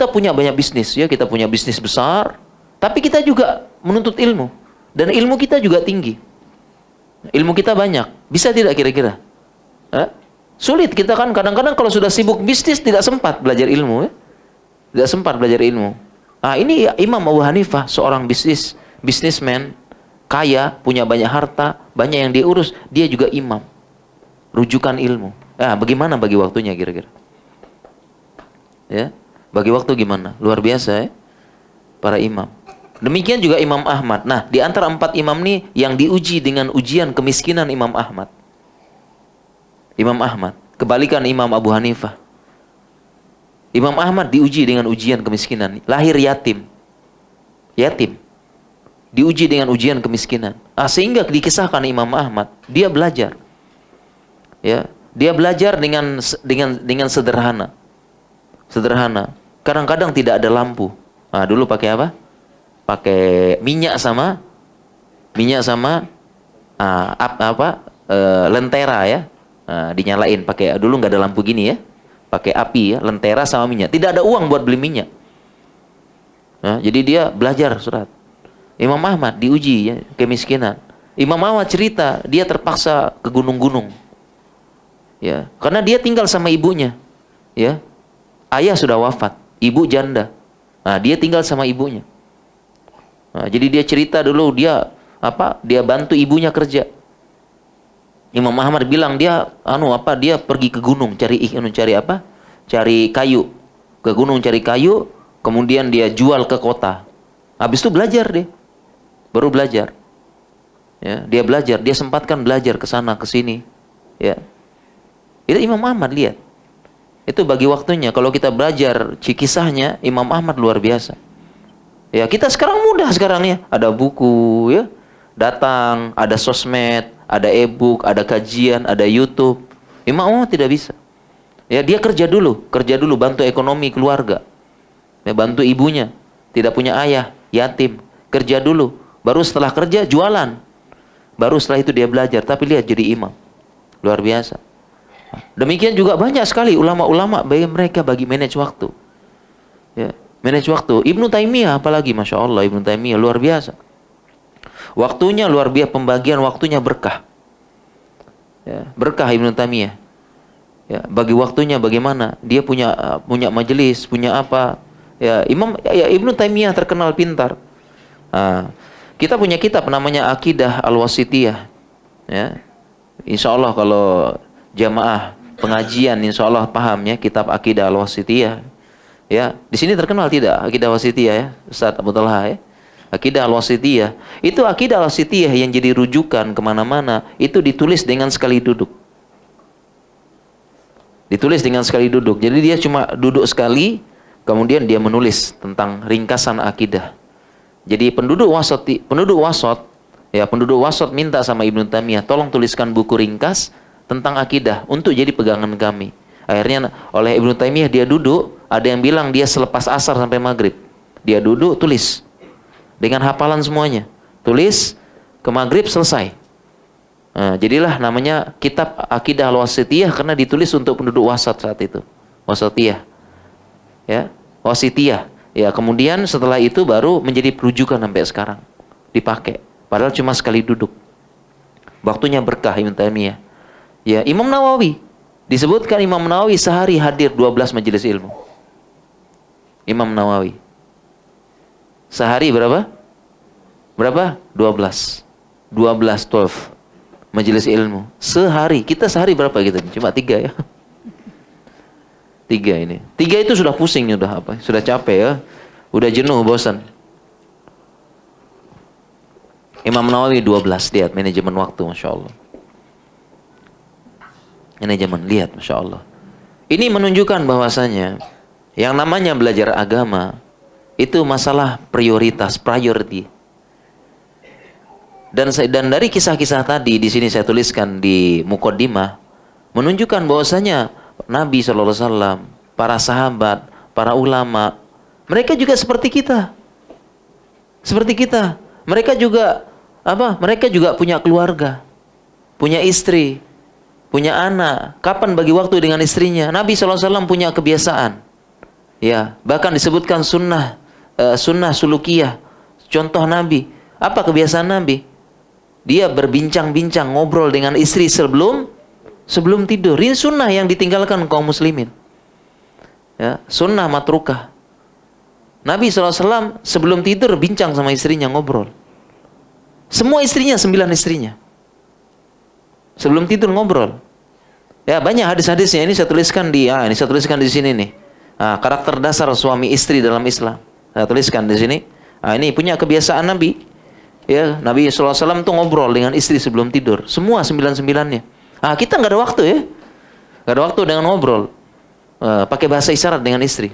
punya banyak bisnis ya, kita punya bisnis besar, tapi kita juga menuntut ilmu. Dan ilmu kita juga tinggi. Ilmu kita banyak. Bisa tidak kira-kira? Sulit, kita kan kadang-kadang kalau sudah sibuk bisnis tidak sempat belajar ilmu ya. Tidak sempat belajar ilmu. Nah, ini ya, Imam Abu Hanifah, seorang bisnismen, kaya, punya banyak harta, banyak yang diurus, dia juga imam. Rujukan ilmu. Bagaimana bagi waktunya kira-kira? Ya, bagi waktu gimana? Luar biasa ya, para imam. Demikian juga Imam Ahmad. Nah, di antara 4 imam ini yang diuji dengan ujian kemiskinan Imam Ahmad. Imam Ahmad, kebalikan Imam Abu Hanifah. Imam Ahmad diuji dengan ujian kemiskinan, lahir yatim. Yatim. Diuji dengan ujian kemiskinan. Sehingga dikisahkan Imam Ahmad, dia belajar. Ya, dia belajar dengan sederhana. Sederhana. Kadang-kadang tidak ada lampu. Dulu pakai apa? Pakai minyak sama lentera ya. Dinyalain pakai, dulu nggak ada lampu gini ya, pakai api ya, lentera sama minyak. Tidak ada uang buat beli minyak. Jadi dia belajar surat. Imam Ahmad diuji ya, kemiskinan. Imam Ahmad cerita dia terpaksa ke gunung-gunung ya, karena dia tinggal sama ibunya ya. Ayah sudah wafat, ibu janda. Dia tinggal sama ibunya. Jadi dia cerita dulu dia bantu ibunya kerja. Imam Ahmad bilang dia pergi ke gunung cari kayu. Ke gunung cari kayu, kemudian dia jual ke kota. Habis itu belajar dia. Baru belajar. Ya, dia belajar, dia sempatkan belajar ke sana ke sini. Ya. Itu Imam Ahmad, lihat. Itu bagi waktunya. Kalau kita belajar kisahnya Imam Ahmad luar biasa. Ya, kita sekarang mudah sekarang ya. Ada buku ya. Datang, ada sosmed, ada e-book, ada kajian, ada YouTube. Imam Ahmad tidak bisa. Ya, dia kerja dulu bantu ekonomi keluarga. Ya, bantu ibunya, tidak punya ayah, yatim, kerja dulu. Baru setelah kerja jualan. Baru setelah itu dia belajar, tapi lihat jadi imam. Luar biasa. Demikian juga banyak sekali ulama-ulama bagi manage waktu. Ya, manage waktu. Ibnu Taimiyah apalagi, Masya Allah, Ibnu Taimiyah luar biasa. Waktunya luar biasa, pembagian waktunya berkah. Ya, berkah Ibnu Taimiyah. Ya, bagi waktunya bagaimana? Dia punya majelis, punya apa? Ya, Ibnu Taimiyah terkenal pintar. Kita punya kitab namanya Aqidah Al-Wasithiyah. Ya. Insya Allah kalau jamaah pengajian insya Allah paham ya kitab Aqidah Al-Wasithiyah. Ya, di sini terkenal tidak Aqidah Al-Wasithiyah ya, Ustaz Abu Talha ya. Aqidah Al-Wasithiyah. Itu Aqidah Al-Wasithiyah yang jadi rujukan kemana-mana. Itu ditulis dengan sekali duduk. Ditulis dengan sekali duduk. Jadi dia cuma duduk sekali, kemudian dia menulis tentang ringkasan akidah. Jadi penduduk wasat minta sama Ibnu Taimiyah, tolong tuliskan buku ringkas tentang akidah untuk jadi pegangan kami. Akhirnya oleh Ibnu Taimiyah dia duduk, ada yang bilang dia selepas asar sampai maghrib. Dia duduk tulis dengan hafalan semuanya. Tulis ke maghrib selesai. Jadilah namanya kitab Aqidah Al-Wasithiyah karena ditulis untuk penduduk wasat saat itu. Wasithiyah. Ya, Wasithiyah. Ya, kemudian setelah itu baru menjadi rujukan sampai sekarang. Dipakai. Padahal cuma sekali duduk. Waktunya berkah Ibnu Taimiyah. Ya, Imam Nawawi. Disebutkan Imam Nawawi sehari hadir 12 majelis ilmu. Imam Nawawi. Sehari berapa? Berapa? 12 majelis ilmu. Sehari. Kita sehari berapa gitu? Cuma 3 ya. 3 ini. 3 itu sudah pusing, sudah capek ya. Udah jenuh, bosan. Imam Nawawi 12, lihat manajemen waktu, Masya Allah. manajemen. Lihat, Masya Allah. Ini menunjukkan bahwasanya yang namanya belajar agama itu masalah prioritas, priority. Dan dari kisah-kisah tadi di sini saya tuliskan di muqaddimah menunjukkan bahwasanya Nabi SAW, para sahabat, para ulama, mereka juga seperti kita. Seperti kita. Mereka juga Mereka juga punya keluarga, punya istri, punya anak. Kapan bagi waktu dengan istrinya? Nabi SAW punya kebiasaan. Ya, bahkan disebutkan sunnah sulukiyah. Contoh Nabi. Apa kebiasaan Nabi? Dia berbincang-bincang, ngobrol dengan istri sebelum tidur. Ini sunnah yang ditinggalkan kaum muslimin. Ya, sunnah matrukah. Nabi SAW sebelum tidur bincang sama istrinya, ngobrol. Semua istrinya, 9 istrinya. Sebelum tidur ngobrol. Ya, banyak hadis-hadisnya. Ini saya tuliskan di sini nih. Karakter dasar suami istri dalam Islam. Saya tuliskan di sini. Ini punya kebiasaan Nabi. Ya, Nabi SAW tuh ngobrol dengan istri sebelum tidur. Semua 9-9-nya. Kita nggak ada waktu ya. Nggak ada waktu dengan ngobrol. Pakai bahasa isyarat dengan istri.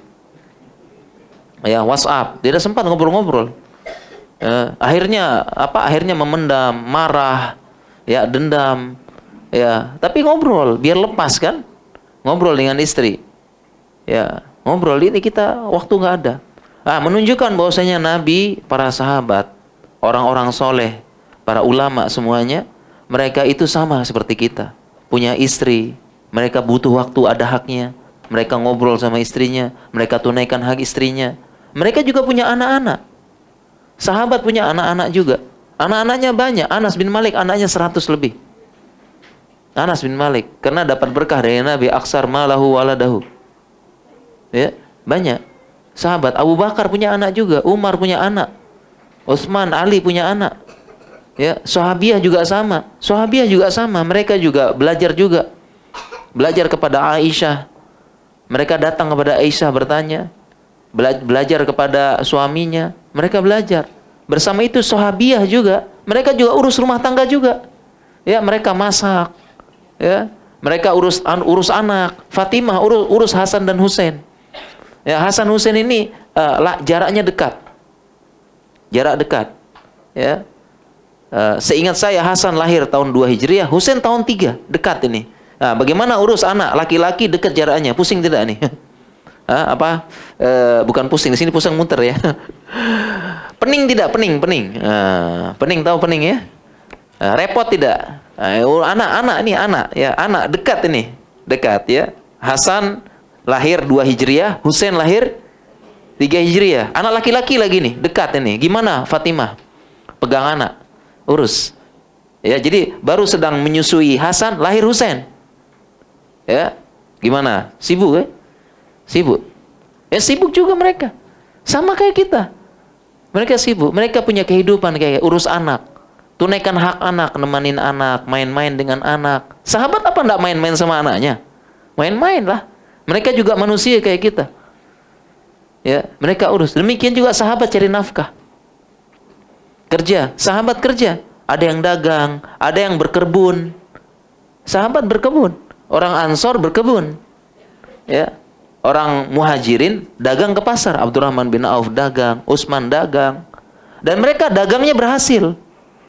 Ya, WhatsApp. Tidak sempat ngobrol-ngobrol. Akhirnya memendam, marah, ya, dendam, ya. Tapi ngobrol, biar lepas kan. Ngobrol dengan istri. Ya, ngobrol ini kita waktu nggak ada. Menunjukkan bahwasanya Nabi, para sahabat, orang-orang soleh, para ulama semuanya, mereka itu sama seperti kita. Punya istri, mereka butuh waktu, ada haknya. Mereka ngobrol sama istrinya, mereka tunaikan hak istrinya. Mereka juga punya anak-anak. Sahabat punya anak-anak juga. Anak-anaknya banyak. Anas bin Malik anaknya 100 lebih. Anas bin Malik. Karena dapat berkah dari Nabi. Aksar malahu waladahu. Ya, banyak. Sahabat. Abu Bakar punya anak juga. Umar punya anak. Utsman, Ali punya anak. Ya, Sahabiah juga sama. Mereka juga belajar juga. Belajar kepada Aisyah. Mereka datang kepada Aisyah bertanya. Belajar kepada suaminya. Mereka belajar. Bersama itu sahabiah juga. Mereka juga urus rumah tangga juga. Ya, mereka masak. Ya, mereka urus anak. Fatimah urus Hasan dan Husain. Ya, Hasan Husain ini jaraknya dekat. Jarak dekat. Ya. Seingat saya Hasan lahir tahun 2 Hijriah, Husain tahun 3. Dekat ini. Bagaimana urus anak laki-laki dekat jaraknya? Pusing tidak nih? Bukan pusing, di sini pusing muter ya. Pening tidak? Pening. Pening, tahu pening ya? Repot tidak? Anak ya, anak dekat ini. Dekat ya. Hasan lahir 2 Hijriah, Husain lahir 3 Hijriah. Anak laki-laki lagi nih, dekat ini. Gimana Fatimah? Pegang anak, urus. Ya, jadi baru sedang menyusui Hasan, lahir Husain. Ya. Gimana? Sibuk ya? Sibuk. Ya, sibuk juga mereka. Sama kayak kita. Mereka sibuk. Mereka punya kehidupan kayak urus anak. Tunaikan hak anak, nemanin anak, main-main dengan anak. Sahabat apa enggak main-main sama anaknya? Main-main lah. Mereka juga manusia kayak kita. Ya, mereka urus. Demikian juga sahabat cari nafkah. Kerja, sahabat kerja. Ada yang dagang, ada yang berkebun. Sahabat berkebun. Orang Ansor berkebun. Ya. Orang Muhajirin dagang ke pasar. Abdurrahman bin Auf dagang, Utsman dagang. Dan mereka dagangnya berhasil.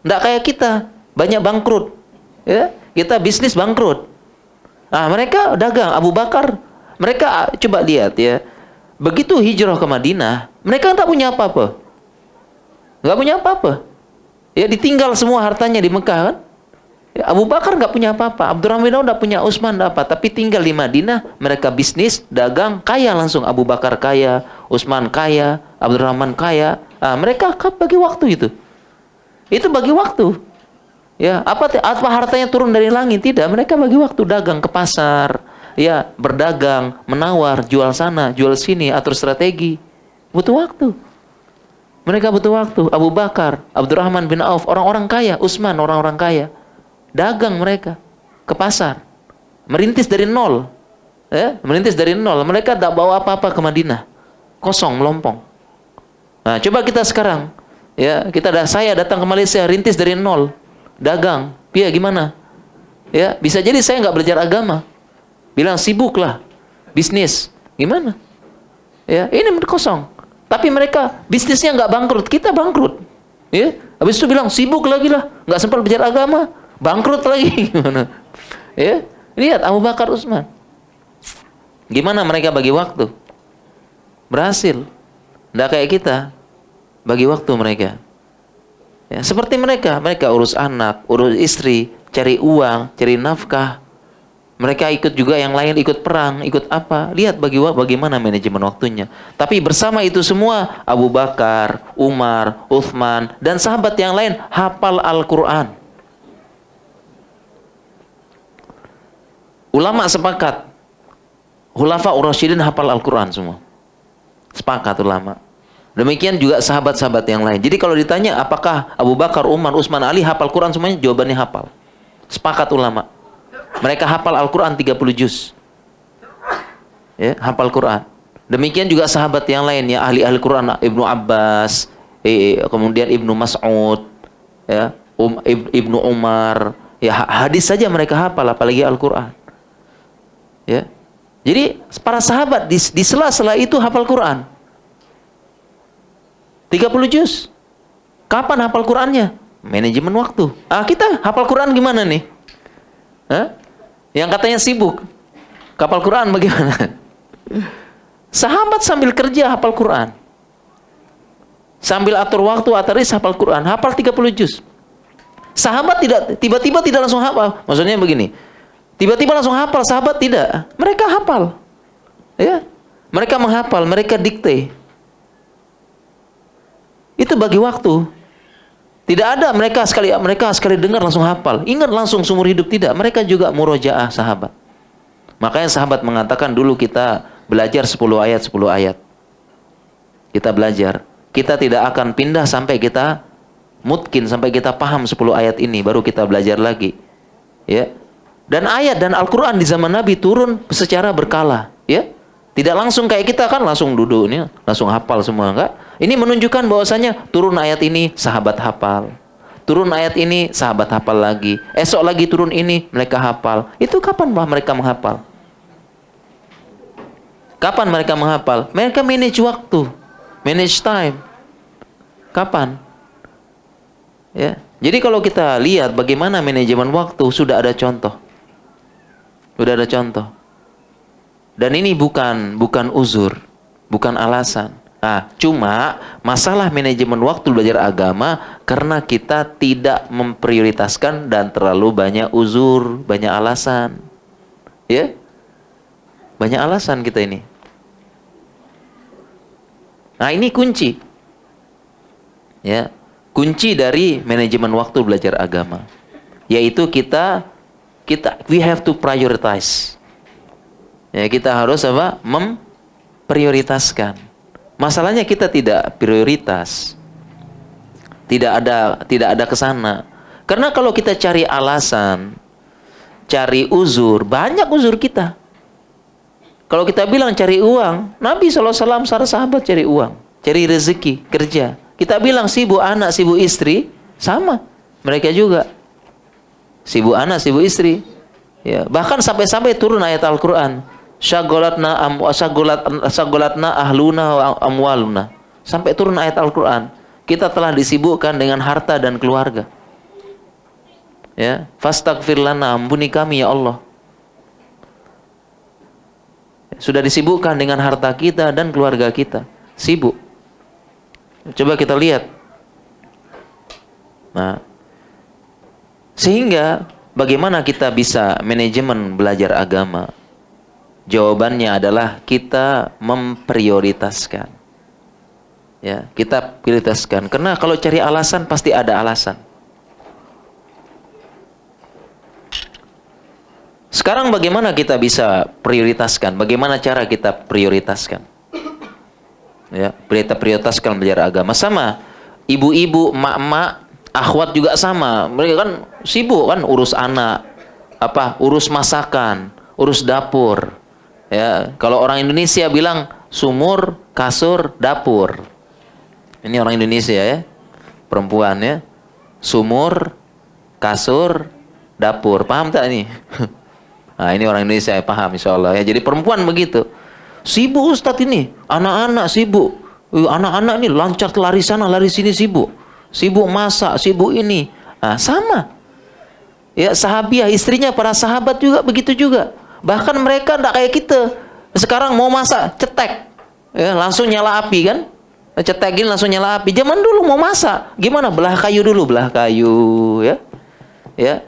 Nggak kayak kita, banyak bangkrut. Ya, kita bisnis bangkrut. Mereka dagang. Abu Bakar, mereka coba lihat ya. Begitu hijrah ke Madinah, mereka nggak punya apa-apa. Nggak punya apa-apa. Ya, ditinggal semua hartanya di Mekah kan. Ya, Abu Bakar nggak punya apa-apa, Abdurrahman bin Auf nggak punya, Utsman nggak apa, tapi tinggal di Madinah, mereka bisnis, dagang, kaya langsung. Abu Bakar kaya, Utsman kaya, Abdurrahman kaya. Mereka bagi waktu itu. Itu bagi waktu. Ya, apa hartanya turun dari langit? Tidak, mereka bagi waktu, dagang ke pasar, ya, berdagang, menawar, jual sana, jual sini, atur strategi. Butuh waktu. Mereka butuh waktu. Abu Bakar, Abdurrahman bin Auf, orang-orang kaya, Utsman orang-orang kaya. Dagang mereka ke pasar, merintis dari nol, ya, merintis dari nol. Mereka tak bawa apa-apa ke Madinah, kosong, melompong. Nah, coba kita sekarang, ya, saya datang ke Malaysia, rintis dari nol, dagang, gimana? Ya, bisa jadi saya nggak belajar agama, bilang sibuklah bisnis. Gimana? Ya, ini kosong. Tapi mereka bisnisnya nggak bangkrut, kita bangkrut. Ya, habis itu bilang sibuk lagi lah, nggak sempat belajar agama, bangkrut lagi. Gimana? Ya, lihat Abu Bakar, Utsman. Gimana mereka bagi waktu? Berhasil. Nggak kayak kita bagi waktu mereka. Ya, seperti mereka urus anak, urus istri, cari uang, cari nafkah. Mereka ikut juga yang lain, ikut perang, ikut apa. Lihat bagaimana manajemen waktunya. Tapi bersama itu semua, Abu Bakar, Umar, Uthman, dan sahabat yang lain hafal Al-Quran. Ulama sepakat, Khulafa Ur-Rasyidin hafal Al-Quran semua. Sepakat ulama. Demikian juga sahabat-sahabat yang lain. Jadi kalau ditanya apakah Abu Bakar, Umar, Utsman, Ali hafal Quran semuanya, jawabannya hafal. Sepakat ulama. Mereka hafal Al-Quran 30 juz. Ya, hafal Quran. Demikian juga sahabat yang lain ya, ahli-ahli Quran, Ibnu Abbas, kemudian Ibnu Mas'ud, ya, Ibnu Umar, ya hadis saja mereka hafal, apalagi Al-Quran. Ya. Jadi para sahabat di sela-sela itu hafal Quran. 30 juz. Kapan hafal Qurannya? Manajemen waktu. Kita hafal Quran gimana nih? Yang katanya sibuk. Hafal Quran bagaimana? Sahabat sambil kerja hafal Quran. Sambil atur waktu, ataris hafal Quran. Hafal 30 juz. Sahabat tiba-tiba tidak langsung hafal. Maksudnya begini. Tiba-tiba langsung hafal, sahabat tidak. Mereka hafal. Ya. Mereka menghafal, mereka dikte. Itu bagi waktu. Tidak ada mereka sekali dengar langsung hafal. Ingat langsung seumur hidup, tidak. Mereka juga murojaah sahabat. Makanya sahabat mengatakan dulu kita belajar 10 ayat. Kita belajar. Kita tidak akan pindah sampai kita mungkin sampai kita paham 10 ayat ini, baru kita belajar lagi. Ya. Dan ayat dan Al-Quran di zaman Nabi turun secara berkala. Ya. Tidak langsung kayak kita kan langsung duduk ini, langsung hafal semua, enggak. Ini menunjukkan bahwasanya turun ayat ini sahabat hafal. Turun ayat ini sahabat hafal lagi. Esok lagi turun ini mereka hafal. Itu kapan mereka menghafal? Kapan mereka menghafal? Mereka manage waktu, manage time. Kapan? Ya. Jadi kalau kita lihat bagaimana manajemen waktu, sudah ada contoh. Sudah ada contoh. Dan ini bukan uzur, bukan alasan. Cuma masalah manajemen waktu belajar agama karena kita tidak memprioritaskan dan terlalu banyak uzur, banyak alasan. Ya? Banyak alasan kita ini. Ini kunci. Ya, kunci dari manajemen waktu belajar agama. Yaitu kita we have to prioritize. Ya, kita harus apa? Memprioritaskan. Masalahnya kita tidak prioritas. Tidak ada ke sana. Karena kalau kita cari alasan, cari uzur, banyak uzur kita. Kalau kita bilang cari uang, Nabi SAW sahabat cari uang, cari rezeki, kerja. Kita bilang sibuk anak, sibuk istri, sama. Mereka juga sibuk anak, sibuk istri. Ya, bahkan sampai turun ayat Al-Quran. Syagolatna ahluna wa amwaluna. Sampai turun ayat Al-Quran. Kita telah disibukkan dengan harta dan keluarga. Ya, fastaghfir lana, ampuni kami ya Allah. Sudah disibukkan dengan harta kita dan keluarga kita. Sibuk. Coba kita lihat. Sehingga bagaimana kita bisa manajemen belajar agama? Jawabannya adalah kita memprioritaskan. Ya, kita prioritaskan. Karena kalau cari alasan pasti ada alasan. Sekarang bagaimana kita bisa prioritaskan? Bagaimana cara kita prioritaskan? Ya, kita prioritaskan belajar agama. Sama ibu-ibu, emak-emak, akhwat juga sama. Mereka kan sibuk kan urus anak, urus masakan, urus dapur. Ya, kalau orang Indonesia bilang sumur, kasur, dapur. Ini orang Indonesia ya, perempuan ya. Sumur, kasur, dapur. Paham tak nih? Nah, ini orang Indonesia paham insya Allah ya. Jadi perempuan begitu. Sibuk Ustadz ini, anak-anak sibuk. Anak-anak ini lancar lari sana, lari sini sibuk. Sibuk masak, sibuk ini. Nah, sama. Ya, sahabiah, istrinya para sahabat juga begitu juga. Bahkan mereka tidak kayak kita. Sekarang mau masak, cetek. Ya, langsung nyala api kan. Cetekin langsung nyala api. Zaman dulu mau masak, gimana? Belah kayu dulu, belah kayu ya. Ya.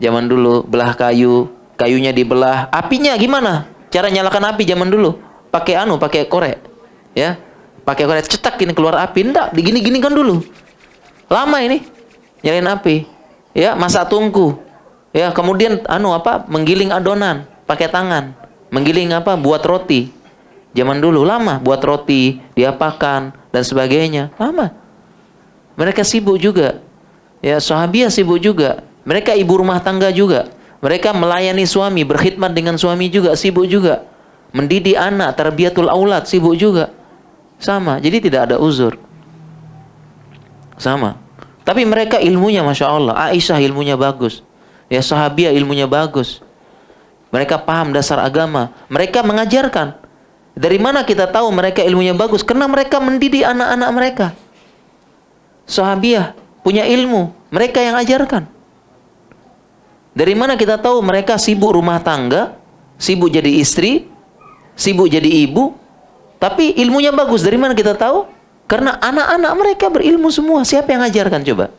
Zaman dulu belah kayu, kayunya dibelah. Apinya gimana? Cara nyalakan api zaman dulu. Pakai korek. Ya. Pakai korek cetak ini keluar api. Enggak, digini-gini kan dulu. Lama ini nyalain api. Ya, masak tungku. Ya, kemudian menggiling adonan pakai tangan. Menggiling buat roti. Zaman dulu lama buat roti, diapakan dan sebagainya. Lama. Mereka sibuk juga. Ya, sahabiah sibuk juga. Mereka ibu rumah tangga juga. Mereka melayani suami, berkhidmat dengan suami juga, sibuk juga. Mendidik anak, tarbiyatul aulad, sibuk juga. Sama. Jadi tidak ada uzur. Sama. Tapi mereka ilmunya Masya Allah. Aisyah ilmunya bagus. Ya, sahabiah ilmunya bagus. Mereka paham dasar agama. Mereka mengajarkan. Dari mana kita tahu mereka ilmunya bagus? Karena mereka mendidik anak-anak mereka. Sahabiah punya ilmu. Mereka yang ajarkan. Dari mana kita tahu mereka sibuk rumah tangga, sibuk jadi istri, sibuk jadi ibu, tapi ilmunya bagus. Dari mana kita tahu? Karena anak-anak mereka berilmu semua. Siapa yang ajarkan coba?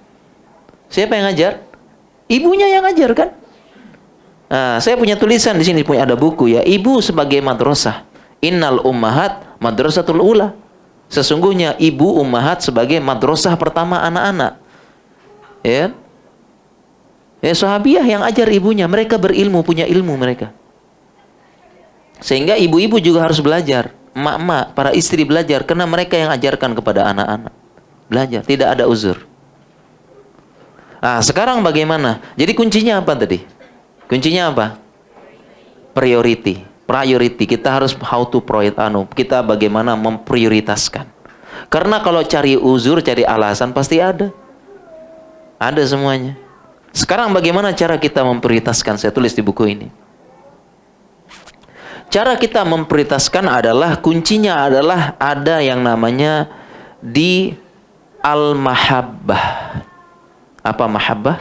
Siapa yang ajar? Ibunya yang ajarkan. Nah, saya punya tulisan di sini, ada buku ya. Ibu sebagai madrasah. Innal ummahat madrasatul ula. Sesungguhnya ibu ummahat sebagai madrasah pertama anak-anak. Ya. Ya, sahabiah yang ajar ibunya, mereka berilmu, punya ilmu mereka. Sehingga ibu-ibu juga harus belajar, emak-emak, para istri belajar, karena mereka yang ajarkan kepada anak-anak. Belajar, tidak ada uzur. Sekarang bagaimana? Jadi kuncinya apa tadi? Kuncinya apa? Priority. Kita harus kita bagaimana memprioritaskan. Karena kalau cari uzur, cari alasan pasti ada. Ada semuanya. Sekarang bagaimana cara kita memprioritaskan? Saya tulis di buku ini. Cara kita memprioritaskan adalah, kuncinya adalah ada yang namanya di al-mahabbah. Apa mahabbah?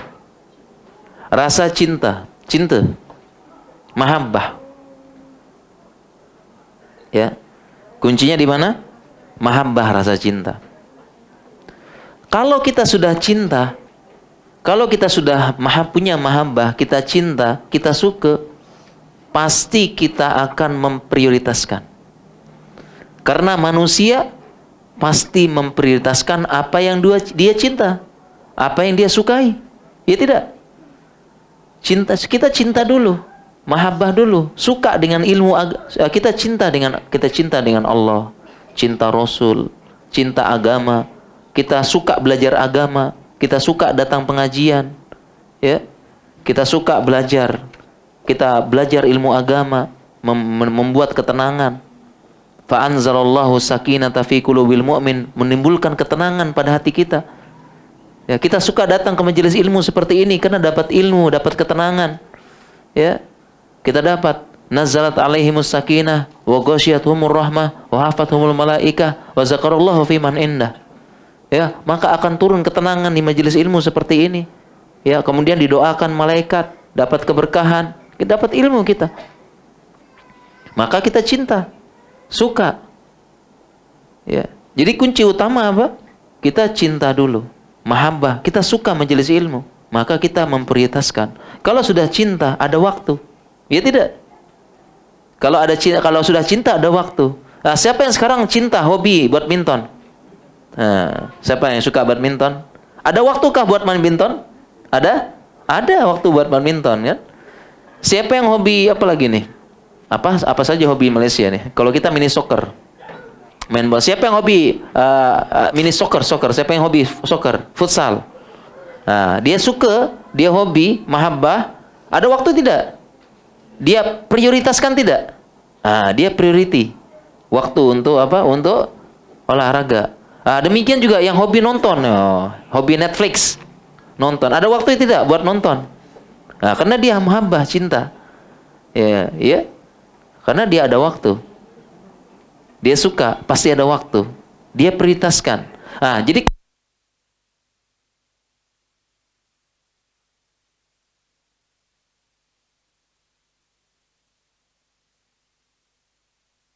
Rasa cinta. Cinta. Mahabbah. Ya. Kuncinya di mana? Mahabbah, rasa cinta. Kalau kita sudah cinta, kalau kita sudah punya mahabbah, kita cinta, kita suka, pasti kita akan memprioritaskan. Karena manusia pasti memprioritaskan apa yang dia cinta, apa yang dia sukai. Ya tidak? Kita cinta dulu, mahabbah dulu, suka dengan ilmu, kita cinta dengan Allah, cinta Rasul, cinta agama, kita suka belajar agama. Kita suka datang pengajian, ya. Kita suka belajar. Kita belajar ilmu agama, membuat ketenangan. Fa anzalallahu sakinata fi qulubil mu'min, menimbulkan ketenangan pada hati kita. Ya, kita suka datang ke majelis ilmu seperti ini karena dapat ilmu, dapat ketenangan. Ya. Kita dapat nazalat alaihimus sakinah wa ghasyiyatuhumur rahmah wa hafathumul malaikah wa zakarallahu fi man indah. Ya, maka akan turun ketenangan di majelis ilmu seperti ini. Ya, kemudian didoakan malaikat, dapat keberkahan, kita dapat ilmu kita. Maka kita cinta, suka. Ya. Jadi kunci utama apa? Kita cinta dulu, mahabbah, kita suka majelis ilmu, maka kita memprioritaskan. Kalau sudah cinta, ada waktu. Ya tidak? Kalau sudah cinta ada waktu. Nah, siapa yang sekarang cinta hobi badminton? Nah, siapa yang suka badminton? Ada waktukah buat main badminton? Ada? Ada waktu buat badminton kan? Siapa yang hobi apa lagi nih? Apa saja hobi Malaysia nih? Kalau kita mini soccer, main bola. Siapa yang hobi mini soccer? Siapa yang hobi soccer? Futsal. Nah, dia suka, dia hobi, mahabbah. Ada waktu tidak? Dia prioritaskan tidak? Dia priority. Waktu untuk apa? Untuk olahraga. Demikian juga yang hobi nonton, hobi Netflix, nonton. Ada waktu tidak buat nonton? Karena dia mahabbah, cinta. Ya, ya. Karena dia ada waktu. Dia suka, pasti ada waktu. Dia prioritaskan. Nah, jadi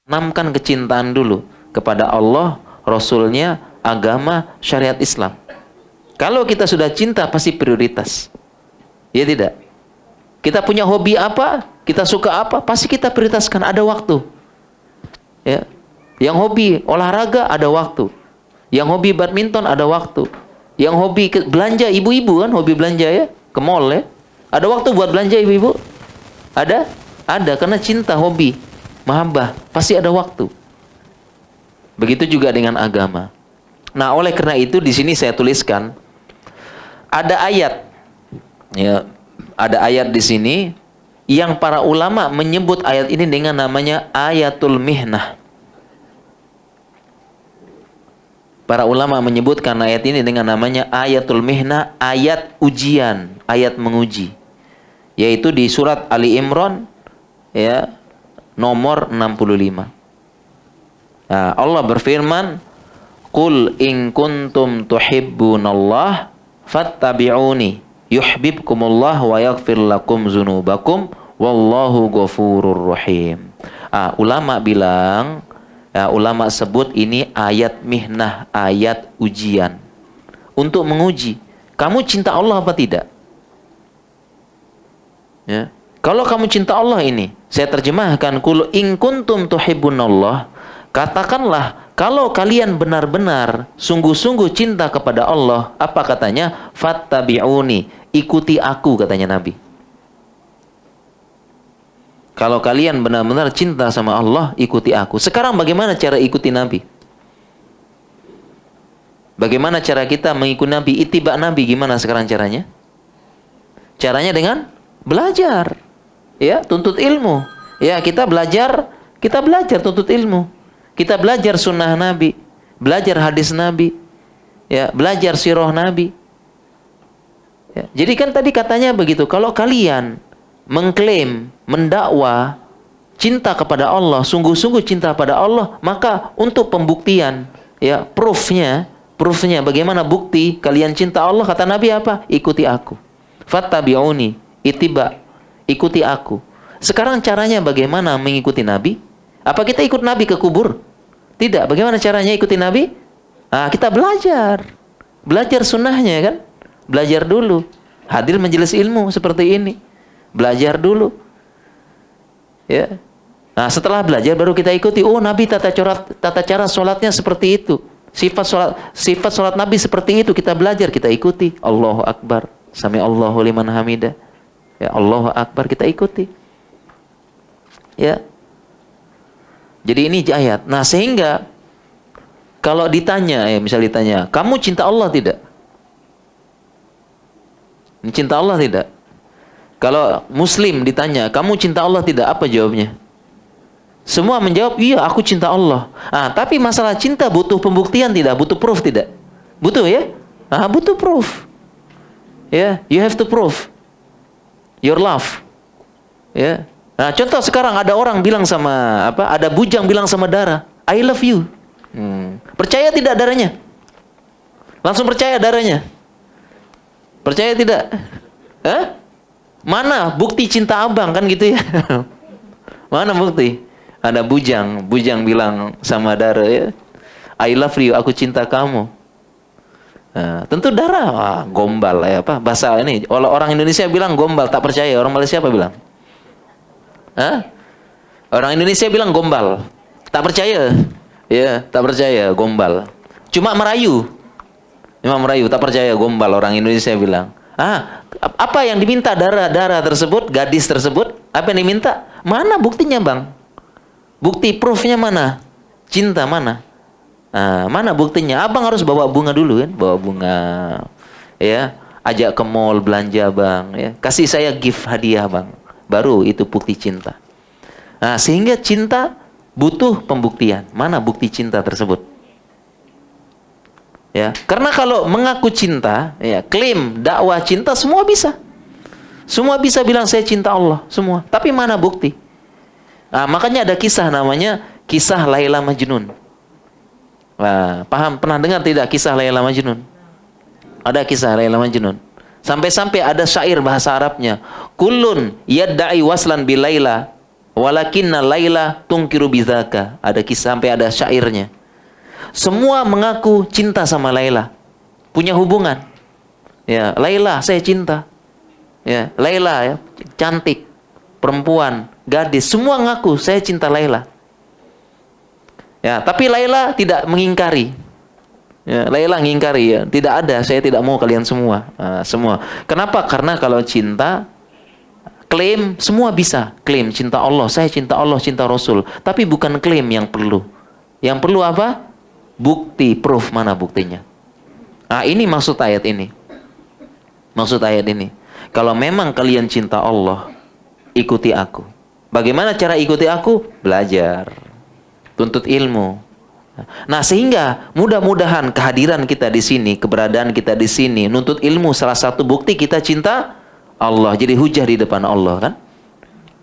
tanamkan kecintaan dulu kepada Allah, Rasulnya, agama, syariat Islam. Kalau kita sudah cinta, pasti prioritas. Ya tidak? Kita punya hobi apa, kita suka apa, pasti kita prioritaskan, ada waktu. Ya. Yang hobi olahraga, ada waktu. Yang hobi badminton, ada waktu. Yang hobi belanja, ibu-ibu kan hobi belanja ya, ke mall ya. Ada waktu buat belanja ibu-ibu? Ada? Ada, karena cinta, hobi, mahabbah, pasti ada waktu. Begitu juga dengan agama. Nah, oleh karena itu di sini saya tuliskan ada ayat, ya, ada ayat di sini yang para ulama menyebut ayat ini dengan namanya ayatul mihnah. Para ulama menyebutkan ayat ini dengan namanya ayatul mihnah, ayat ujian, ayat menguji. Yaitu di surat Ali Imran ya, nomor 65. Nah, Allah berfirman, "Qul in kuntum tuhibbunallah fattabi'uni yuhibbukumullah wa yaghfir lakum dzunubakum wallahu ghafurur rahim." Ulama bilang, ulama sebut ini ayat mihnah, ayat ujian. Untuk menguji, kamu cinta Allah apa tidak? Ya. Kalau kamu cinta Allah ini, saya terjemahkan, qul in kuntum tuhibbunallah, katakanlah kalau kalian benar-benar sungguh-sungguh cinta kepada Allah, apa katanya? Fattabi'uni, ikuti aku, katanya Nabi. Kalau kalian benar-benar cinta sama Allah, ikuti aku. Sekarang bagaimana cara ikuti Nabi? Bagaimana cara kita mengikuti Nabi? Ittiba Nabi gimana sekarang caranya? Caranya dengan belajar. Ya, tuntut ilmu. Ya, kita belajar tuntut ilmu. Kita belajar sunnah Nabi, belajar hadis Nabi, ya, belajar sirah Nabi. Ya, jadi kan tadi katanya begitu, kalau kalian mengklaim, mendakwa cinta kepada Allah, sungguh-sungguh cinta pada Allah, maka untuk pembuktian, ya, proofnya bagaimana bukti kalian cinta Allah, kata Nabi apa? Ikuti aku. Fattabi'uni, ittiba, ikuti aku. Sekarang caranya bagaimana mengikuti Nabi? Apa kita ikut Nabi ke kubur? Tidak. Bagaimana caranya ikuti Nabi? Kita belajar. Belajar sunnahnya kan? Belajar dulu. Hadir majelis ilmu seperti ini. Belajar dulu. Ya. Nah, setelah belajar baru kita ikuti. Oh, Nabi tata cara sholatnya seperti itu. Sifat sholat Nabi seperti itu. Kita belajar, kita ikuti. Allahu Akbar. Sami Allahu liman hamidah. Ya, Allahu Akbar, kita ikuti. Ya. Jadi ini ayat. Nah, sehingga kalau ditanya, misal ditanya, kamu cinta Allah tidak? Cinta Allah tidak? Kalau Muslim ditanya, kamu cinta Allah tidak? Apa jawabnya? Semua menjawab, iya, aku cinta Allah. Tapi masalah cinta butuh pembuktian tidak? Butuh proof tidak? Butuh ya? Butuh proof. Ya, you have to prove your love. Ya. Nah, contoh sekarang ada orang bilang sama ada bujang bilang sama Dara, I love you. Percaya tidak Daranya? Langsung percaya Daranya? Percaya tidak? Mana bukti cinta abang kan gitu ya? Mana bukti? Ada bujang bilang sama Dara ya, I love you, aku cinta kamu. Nah, tentu Dara gombal ya bahasa ini. Orang Indonesia bilang gombal, tak percaya. Orang Malaysia apa bilang? Orang Indonesia bilang gombal, tak percaya. Ya, tak percaya, gombal. Cuma merayu, tak percaya, gombal. Orang Indonesia bilang. Apa yang diminta Dara tersebut, gadis tersebut? Apa yang diminta? Mana buktinya bang? Bukti proofnya mana? Cinta mana? Mana buktinya? Abang harus bawa bunga dulu kan, bawa bunga. Ya, ajak ke mall belanja bang. Ya, kasih saya gift hadiah bang. Baru itu bukti cinta. Nah, sehingga cinta butuh pembuktian. Mana bukti cinta tersebut? Ya, karena kalau mengaku cinta, ya, klaim dakwah cinta semua bisa. Semua bisa bilang saya cinta Allah, semua. Tapi mana bukti? Nah, makanya ada kisah namanya kisah Laila Majnun. Nah, paham? Pernah dengar tidak kisah Laila Majnun? Ada kisah Laila Majnun. Sampai-sampai ada syair bahasa Arabnya. Kullun yadda'i waslan bi Laila, walakinna Laila tungkiru bidzaka. Ada kisah, sampai ada syairnya. Semua mengaku cinta sama Laila, punya hubungan. Ya, Laila saya cinta. Ya, Laila ya, cantik, perempuan, gadis, semua ngaku saya cinta Laila. Ya, tapi Laila tidak mengingkari. Ya, Laila mengingkari ya, tidak ada, saya tidak mau kalian semua. Semua. Kenapa? Karena kalau cinta, klaim semua bisa. Klaim cinta Allah, saya cinta Allah, cinta Rasul. Tapi bukan klaim yang perlu. Yang perlu apa? Bukti, proof, mana buktinya? Nah, ini maksud ayat ini. Maksud ayat ini. Kalau memang kalian cinta Allah, ikuti aku. Bagaimana cara ikuti aku? Belajar. Tuntut ilmu. Nah, sehingga mudah-mudahan kehadiran kita di sini, keberadaan kita di sini, nuntut ilmu salah satu bukti kita cinta Allah. Jadi hujah di depan Allah kan?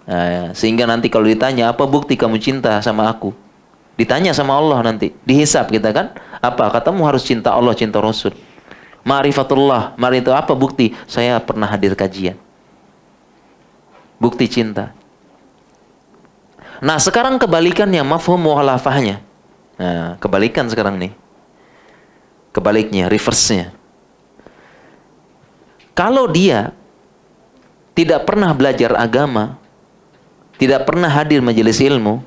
Nah, sehingga nanti kalau ditanya, apa bukti kamu cinta sama aku? Ditanya sama Allah nanti, dihisap kita kan? Apa? Katamu harus cinta Allah, cinta Rasul. Ma'rifatullah, itu apa bukti? Saya pernah hadir kajian. Bukti cinta. Nah, sekarang kebalikannya, mafhum mukhalafahnya. Nah, kebalikan sekarang nih. Kebaliknya, reverse-nya. Kalau dia tidak pernah belajar agama, tidak pernah hadir majelis ilmu,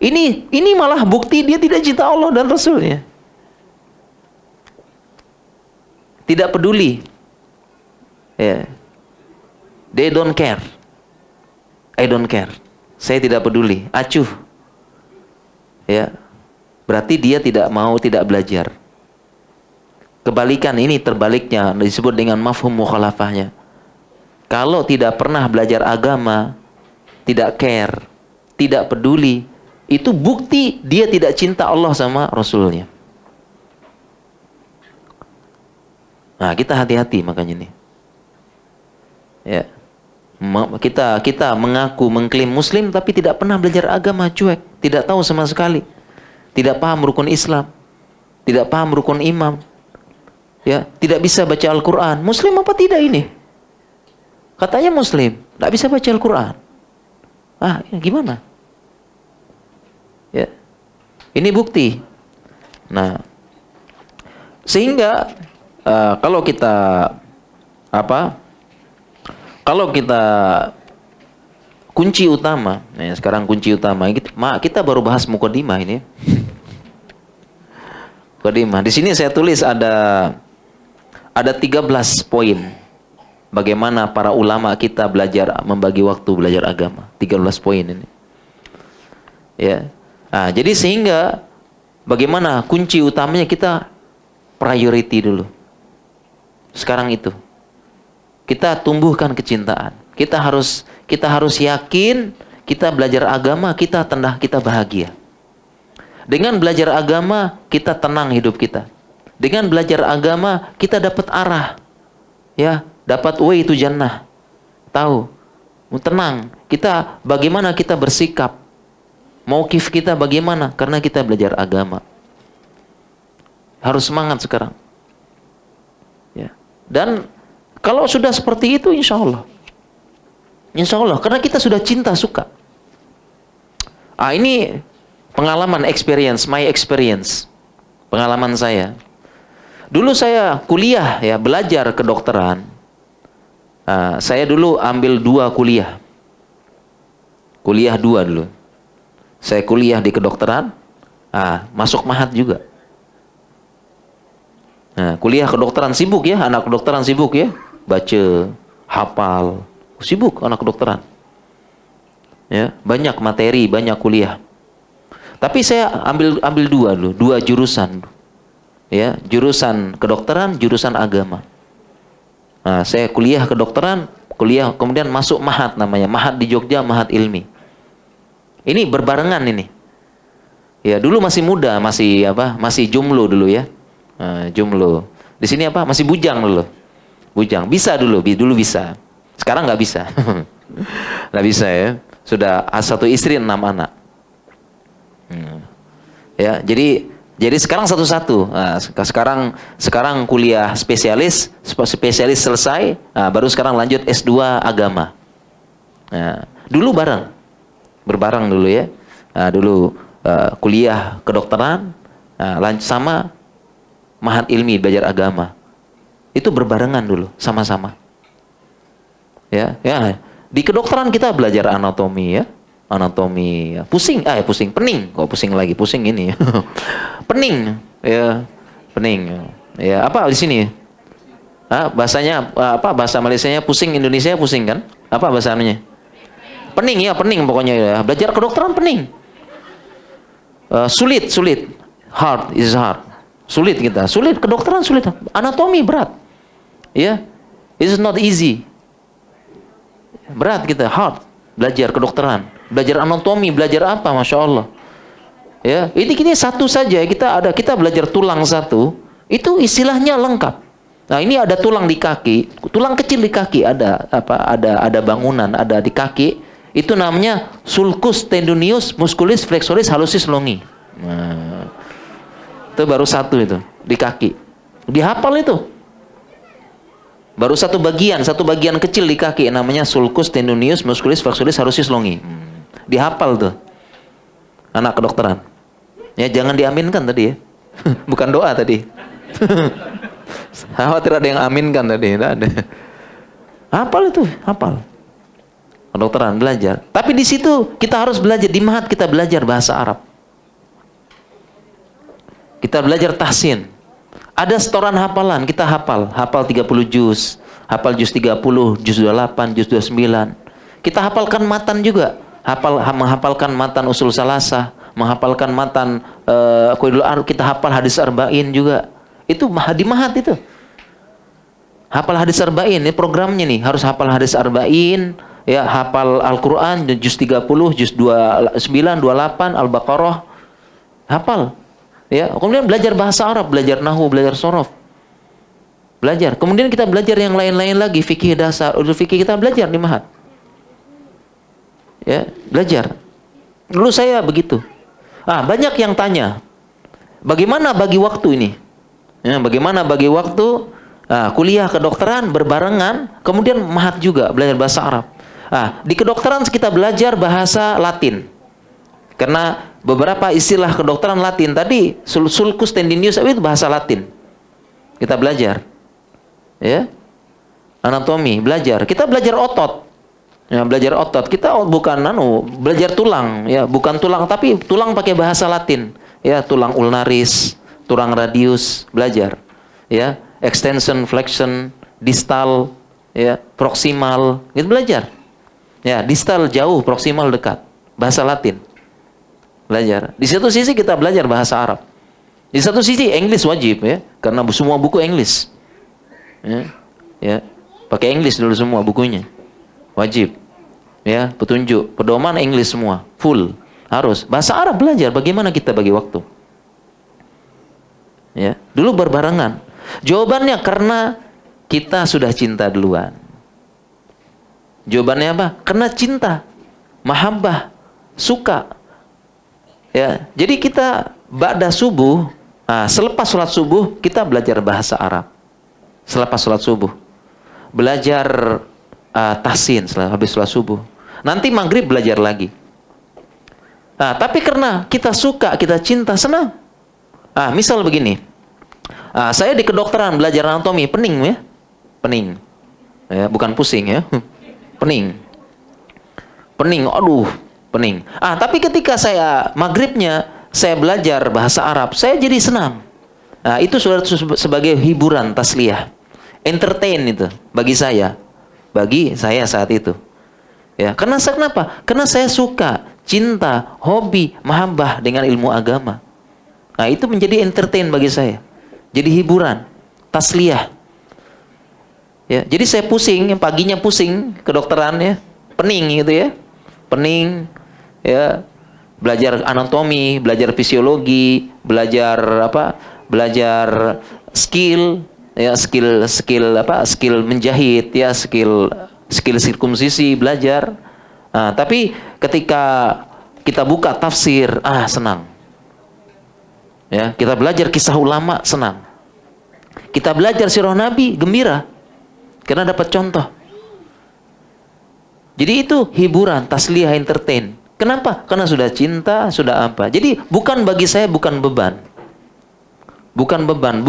ini malah bukti dia tidak cinta Allah dan Rasulnya. Tidak peduli. Yeah. They don't care. I don't care. Saya tidak peduli. Acuh. Ya. Berarti dia tidak mau, tidak belajar. Kebalikan ini terbaliknya disebut dengan mafhum mukhalafahnya. Kalau tidak pernah belajar agama, tidak care, tidak peduli, itu bukti dia tidak cinta Allah sama Rasulnya. Nah, kita hati-hati makanya nih. Ya. Kita mengaku mengklaim muslim tapi tidak pernah belajar agama, cuek, tidak tahu sama sekali. Tidak paham rukun Islam, tidak paham rukun iman. Ya, tidak bisa baca Al-Qur'an. Muslim apa tidak ini? Katanya muslim, tidak bisa baca Al-Qur'an. Ya gimana? Ya. Ini bukti. Nah, sehingga kalau kita kunci utama, sekarang kunci utama kita baru bahas mukadimah ini. Mukadimah. Di sini saya tulis ada 13 poin bagaimana para ulama kita belajar, membagi waktu belajar agama. 13 poin ini. Ya. Nah, jadi sehingga bagaimana kunci utamanya kita priority dulu. Sekarang itu kita tumbuhkan kecintaan. Kita harus yakin kita belajar agama, kita tenang, kita bahagia. Dengan belajar agama kita tenang hidup kita. Dengan belajar agama kita dapat arah. Ya, dapat way to jannah. Tahu, tenang. Kita bagaimana kita bersikap? Mauqif kita bagaimana? Karena kita belajar agama. Harus semangat sekarang. Ya. Dan kalau sudah seperti itu, insya Allah, karena kita sudah cinta, suka. Ini pengalaman, experience, my experience, pengalaman saya. Dulu saya kuliah, ya, belajar kedokteran. Saya dulu ambil 2 kuliah. Kuliah 2 dulu. Saya kuliah di kedokteran, masuk mahat juga. Nah, kuliah kedokteran sibuk ya, anak kedokteran sibuk ya, baca, hafal, sibuk anak kedokteran. Ya, banyak materi, banyak kuliah. Tapi saya ambil 2 dulu, 2 jurusan. Ya, jurusan kedokteran, jurusan agama. Nah, saya kuliah kedokteran, kemudian masuk mahat namanya, mahat di Jogja, mahat ilmi. Ini berbarengan ini. Ya, dulu masih muda, masih jomblo dulu ya. Jomblo. Di sini masih bujang dulu. Bujang. Bisa dulu bisa. Sekarang nggak bisa. Nggak bisa ya. Sudah satu istri 6 anak. Ya, jadi sekarang satu-satu. Nah, sekarang kuliah spesialis selesai, nah, baru sekarang lanjut S2 agama. Nah, dulu berbareng dulu ya. Nah, dulu kuliah kedokteran, nah, sama Mahat Ilmi belajar agama. Itu berbarengan dulu, sama-sama. Ya. Di kedokteran kita belajar anatomi ya. Anatomi, ya. Pusing, pening. Kok pusing lagi? Pusing ini. Pening, ya. Pening. Ya, apa di sini? Bahasanya apa? Bahasa Malaysianya pusing, Indonesia pusing kan? Apa bahasanya? Pening ya, pening pokoknya ya. Belajar kedokteran pening. Sulit. Hard is hard. Sulit kita. Sulit kedokteran sulit. Anatomi berat. Ya. It's not easy. Berat kita, hard. Belajar kedokteran, belajar anatomi, belajar apa, masya Allah. Ya, ini satu saja kita belajar tulang satu, itu istilahnya lengkap. Nah, ini ada tulang di kaki, tulang kecil di kaki ada bangunan ada di kaki, itu namanya sulcus tendonius musculis flexoris hallucis longi. Nah, itu baru satu itu di kaki, dihafal itu. Baru satu bagian kecil di kaki namanya sulcus tendonius musculis flexoris hallucis longi. Dihafal tuh anak kedokteran. Ya, jangan diaminkan tadi ya. Bukan doa tadi. Khawatir ada yang aminkan tadi, tidak ada. Hafal itu, hafal. Kedokteran belajar. Tapi di situ kita harus belajar di Mahat, kita belajar bahasa Arab. Kita belajar tahsin. Ada setoran hafalan, kita hafal 30 juz, hafal juz 30, juz 28, juz 29. Kita hafalkan matan juga, menghafalkan matan usul salasah, menghafalkan matan kita hafal hadis arba'in juga. Itu di Mahat itu. Hafal hadis arba'in, ini programnya nih, harus hafal hadis arba'in, ya, hafal Al-Qur'an juz 30, juz 29, 28, Al-Baqarah. Hafal. Ya, kemudian belajar bahasa Arab, belajar nahwu, belajar sorof. Belajar. Kemudian kita belajar yang lain-lain lagi, fikih dasar, usul fikih kita belajar di Mahat. Ya, belajar. Dulu saya begitu. Banyak yang tanya, bagaimana bagi waktu ini? Ya, bagaimana bagi waktu kuliah kedokteran berbarengan, kemudian Mahat juga belajar bahasa Arab. Di kedokteran kita belajar bahasa Latin. Karena beberapa istilah kedokteran Latin tadi, sulcus tendinius itu bahasa Latin. Kita belajar. Ya. Anatomi, belajar. Kita belajar otot. Ya, belajar otot. Kita bukan belajar tulang, ya, bukan tulang tapi tulang pakai bahasa Latin. Ya, tulang ulnaris, tulang radius, belajar. Ya, extension, flexion, distal, ya, proximal, gitu belajar. Ya, distal jauh, proximal dekat. Bahasa Latin. Belajar. Di satu sisi kita belajar bahasa Arab. Di satu sisi Inggris wajib ya, karena semua buku Inggris. Ya. Pakai Inggris dulu semua bukunya. Wajib. Ya, petunjuk, pedoman Inggris semua, full. Harus. Bahasa Arab belajar, bagaimana kita bagi waktu. Ya, dulu berbarengan. Jawabannya karena kita sudah cinta duluan. Jawabannya apa? Karena cinta, mahabbah, suka. Ya, jadi kita ba'da subuh, selepas sholat subuh kita belajar bahasa Arab. Selepas sholat subuh belajar tahsin habis sholat subuh. Nanti maghrib belajar lagi. Tapi karena kita suka, kita cinta, senang. Misal begini, saya di kedokteran belajar anatomi, pening ya, pening. Ya, bukan pusing ya, pening. Aduh. Pening. Tapi ketika saya maghribnya saya belajar bahasa Arab, saya jadi senang. Itu sudah sebagai hiburan, tasliyah, entertain itu bagi saya saat itu. Ya, karena kenapa? Karena saya suka, cinta, hobi, mahabbah dengan ilmu agama. Itu menjadi entertain bagi saya, jadi hiburan, tasliyah. Ya, jadi saya pusing, paginya pusing kedokteran ya, pening gitu ya, pening. Ya, belajar anatomi, belajar fisiologi, belajar skill, ya, skill menjahit, ya, skill skill sirkumsisi, belajar. Tapi ketika kita buka tafsir, senang. Ya, kita belajar kisah ulama, senang. Kita belajar sirah Nabi, gembira. Karena dapat contoh. Jadi itu hiburan, tasliyah, entertain. Kenapa? Karena sudah cinta, sudah apa. Jadi bukan bagi saya, bukan beban. Bukan beban,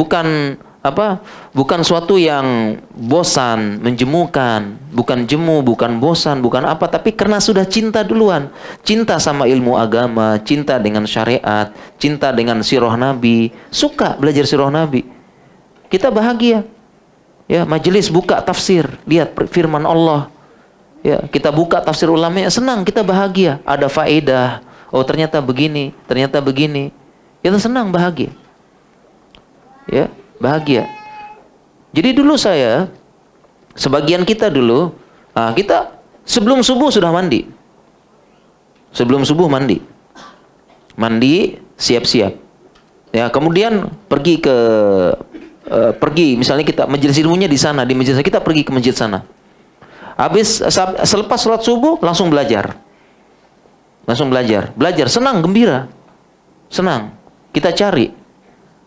bukan suatu yang bosan, menjemukan, bukan jemu, bukan bosan, bukan apa, tapi karena sudah cinta duluan. Cinta sama ilmu agama, cinta dengan syariat, cinta dengan sirah Nabi, suka belajar sirah Nabi. Kita bahagia. Ya, majelis buka tafsir, lihat firman Allah. Ya, kita buka tafsir ulama, senang, kita bahagia, ada faedah. Oh, ternyata begini, ternyata begini. Kita senang, bahagia. Ya, bahagia. Jadi dulu sebagian kita dulu, kita sebelum subuh sudah mandi. Sebelum subuh mandi. Mandi, siap-siap. Ya, kemudian pergi misalnya kita majelis ilmunya di sana, di masjid kita pergi ke masjid sana. Selepas sholat subuh langsung belajar. Belajar, senang, gembira. Senang. Kita cari.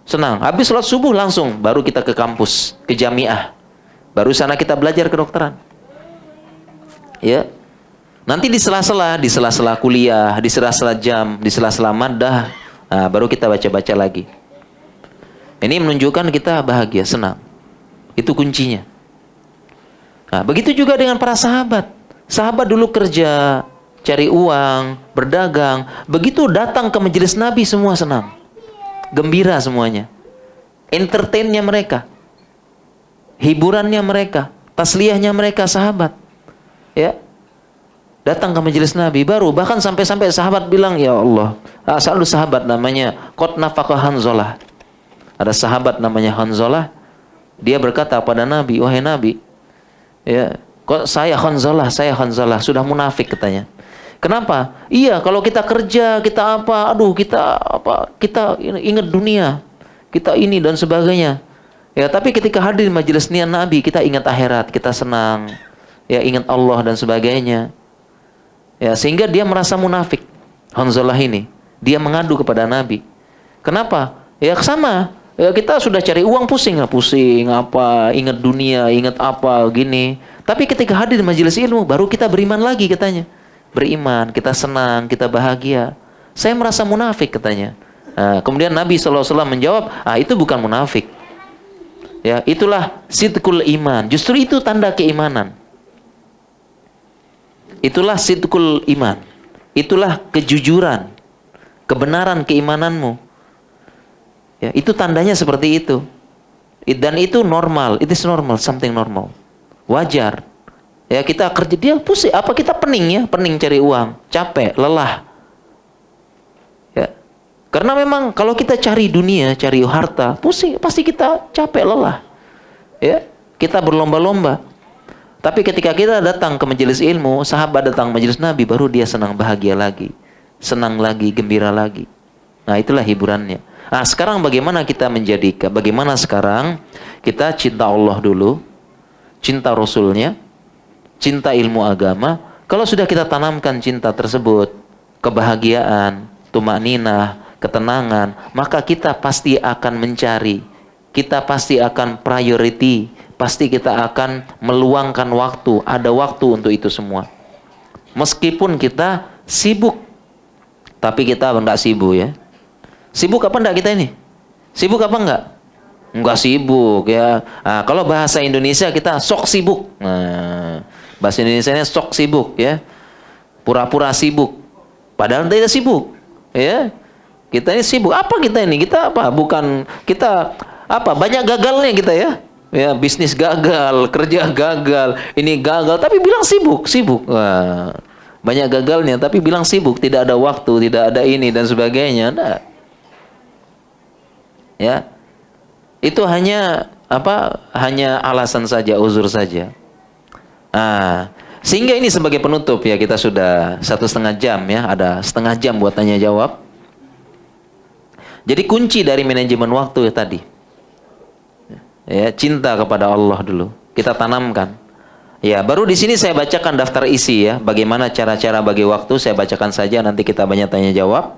Senang. Habis sholat subuh langsung baru kita ke kampus, ke jamiah. Baru sana kita belajar kedokteran. Ya. Nanti di sela-sela kuliah, di sela-sela jam, di sela-sela maddah, baru kita baca-baca lagi. Ini menunjukkan kita bahagia, senang. Itu kuncinya. Begitu juga dengan para sahabat. Sahabat dulu kerja, cari uang, berdagang. Begitu datang ke majelis Nabi semua senang. Gembira semuanya. Entertainnya mereka. Hiburannya mereka. Tasliyahnya mereka sahabat. Ya. Datang ke majelis Nabi baru. Bahkan sampai-sampai sahabat bilang, ya Allah. Selalu sahabat namanya Qad nafaqa Hanzalah. Ada sahabat namanya Hanzalah. Dia berkata pada Nabi, wahai Nabi, ya, kok saya Hanzalah, sudah munafik katanya. Kenapa? Iya, kalau kita kerja, kita ingat dunia, kita ini dan sebagainya. Ya, tapi ketika hadir di majelis Nabi, kita ingat akhirat, kita senang, ya, ingat Allah dan sebagainya. Ya, sehingga dia merasa munafik. Hanzalah ini, dia mengadu kepada Nabi. Kenapa? Ya, sama. Ya, kita sudah cari uang pusing apa, ingat dunia, ingat apa, gini. Tapi ketika hadir di majelis ilmu, baru kita beriman lagi katanya. Beriman, kita senang, kita bahagia. Saya merasa munafik katanya. Kemudian Nabi SAW menjawab, itu bukan munafik. Ya, itulah sidqul iman. Justru itu tanda keimanan. Itulah sidqul iman. Itulah kejujuran, kebenaran keimananmu. Ya, itu tandanya seperti itu. Dan itu normal, it is normal, something normal. Wajar. Ya, kita kerja, dia pusing, kita pening cari uang, capek, lelah. Ya. Karena memang kalau kita cari dunia, cari harta, pusing, pasti kita capek, lelah. Ya, kita berlomba-lomba. Tapi ketika kita datang ke majelis ilmu, sahabat datang ke majelis Nabi, baru dia senang, bahagia lagi. Senang lagi, gembira lagi. Nah, itulah hiburannya. Sekarang bagaimana sekarang kita cinta Allah dulu, cinta Rasulnya, cinta ilmu agama. Kalau sudah kita tanamkan cinta tersebut, kebahagiaan, tumakninah, ketenangan, maka kita pasti akan mencari, kita pasti akan priority, pasti kita akan meluangkan waktu, ada waktu untuk itu semua. Meskipun kita sibuk, tapi kita enggak sibuk ya. Sibuk apa enggak kita ini? Sibuk apa enggak? Enggak sibuk ya. Kalau bahasa Indonesia kita sok sibuk. Bahasa Indonesianya sok sibuk ya. Pura-pura sibuk. Padahal tidak sibuk. Ya. Kita ini sibuk. Apa kita ini? Kita apa? Bukan kita apa? Banyak gagalnya kita ya. Ya, bisnis gagal, kerja gagal, ini gagal, tapi bilang sibuk. Banyak gagalnya tapi bilang sibuk, tidak ada waktu, tidak ada ini dan sebagainya. Nah. Ya. Itu hanya hanya alasan saja, uzur saja. Sehingga ini sebagai penutup ya, kita sudah 1,5 jam ya, ada setengah jam buat tanya jawab. Jadi kunci dari manajemen waktu ya tadi, ya, cinta kepada Allah dulu kita tanamkan. Ya, baru di sini saya bacakan daftar isi ya. Bagaimana cara-cara bagi waktu, saya bacakan saja, nanti kita banyak tanya jawab.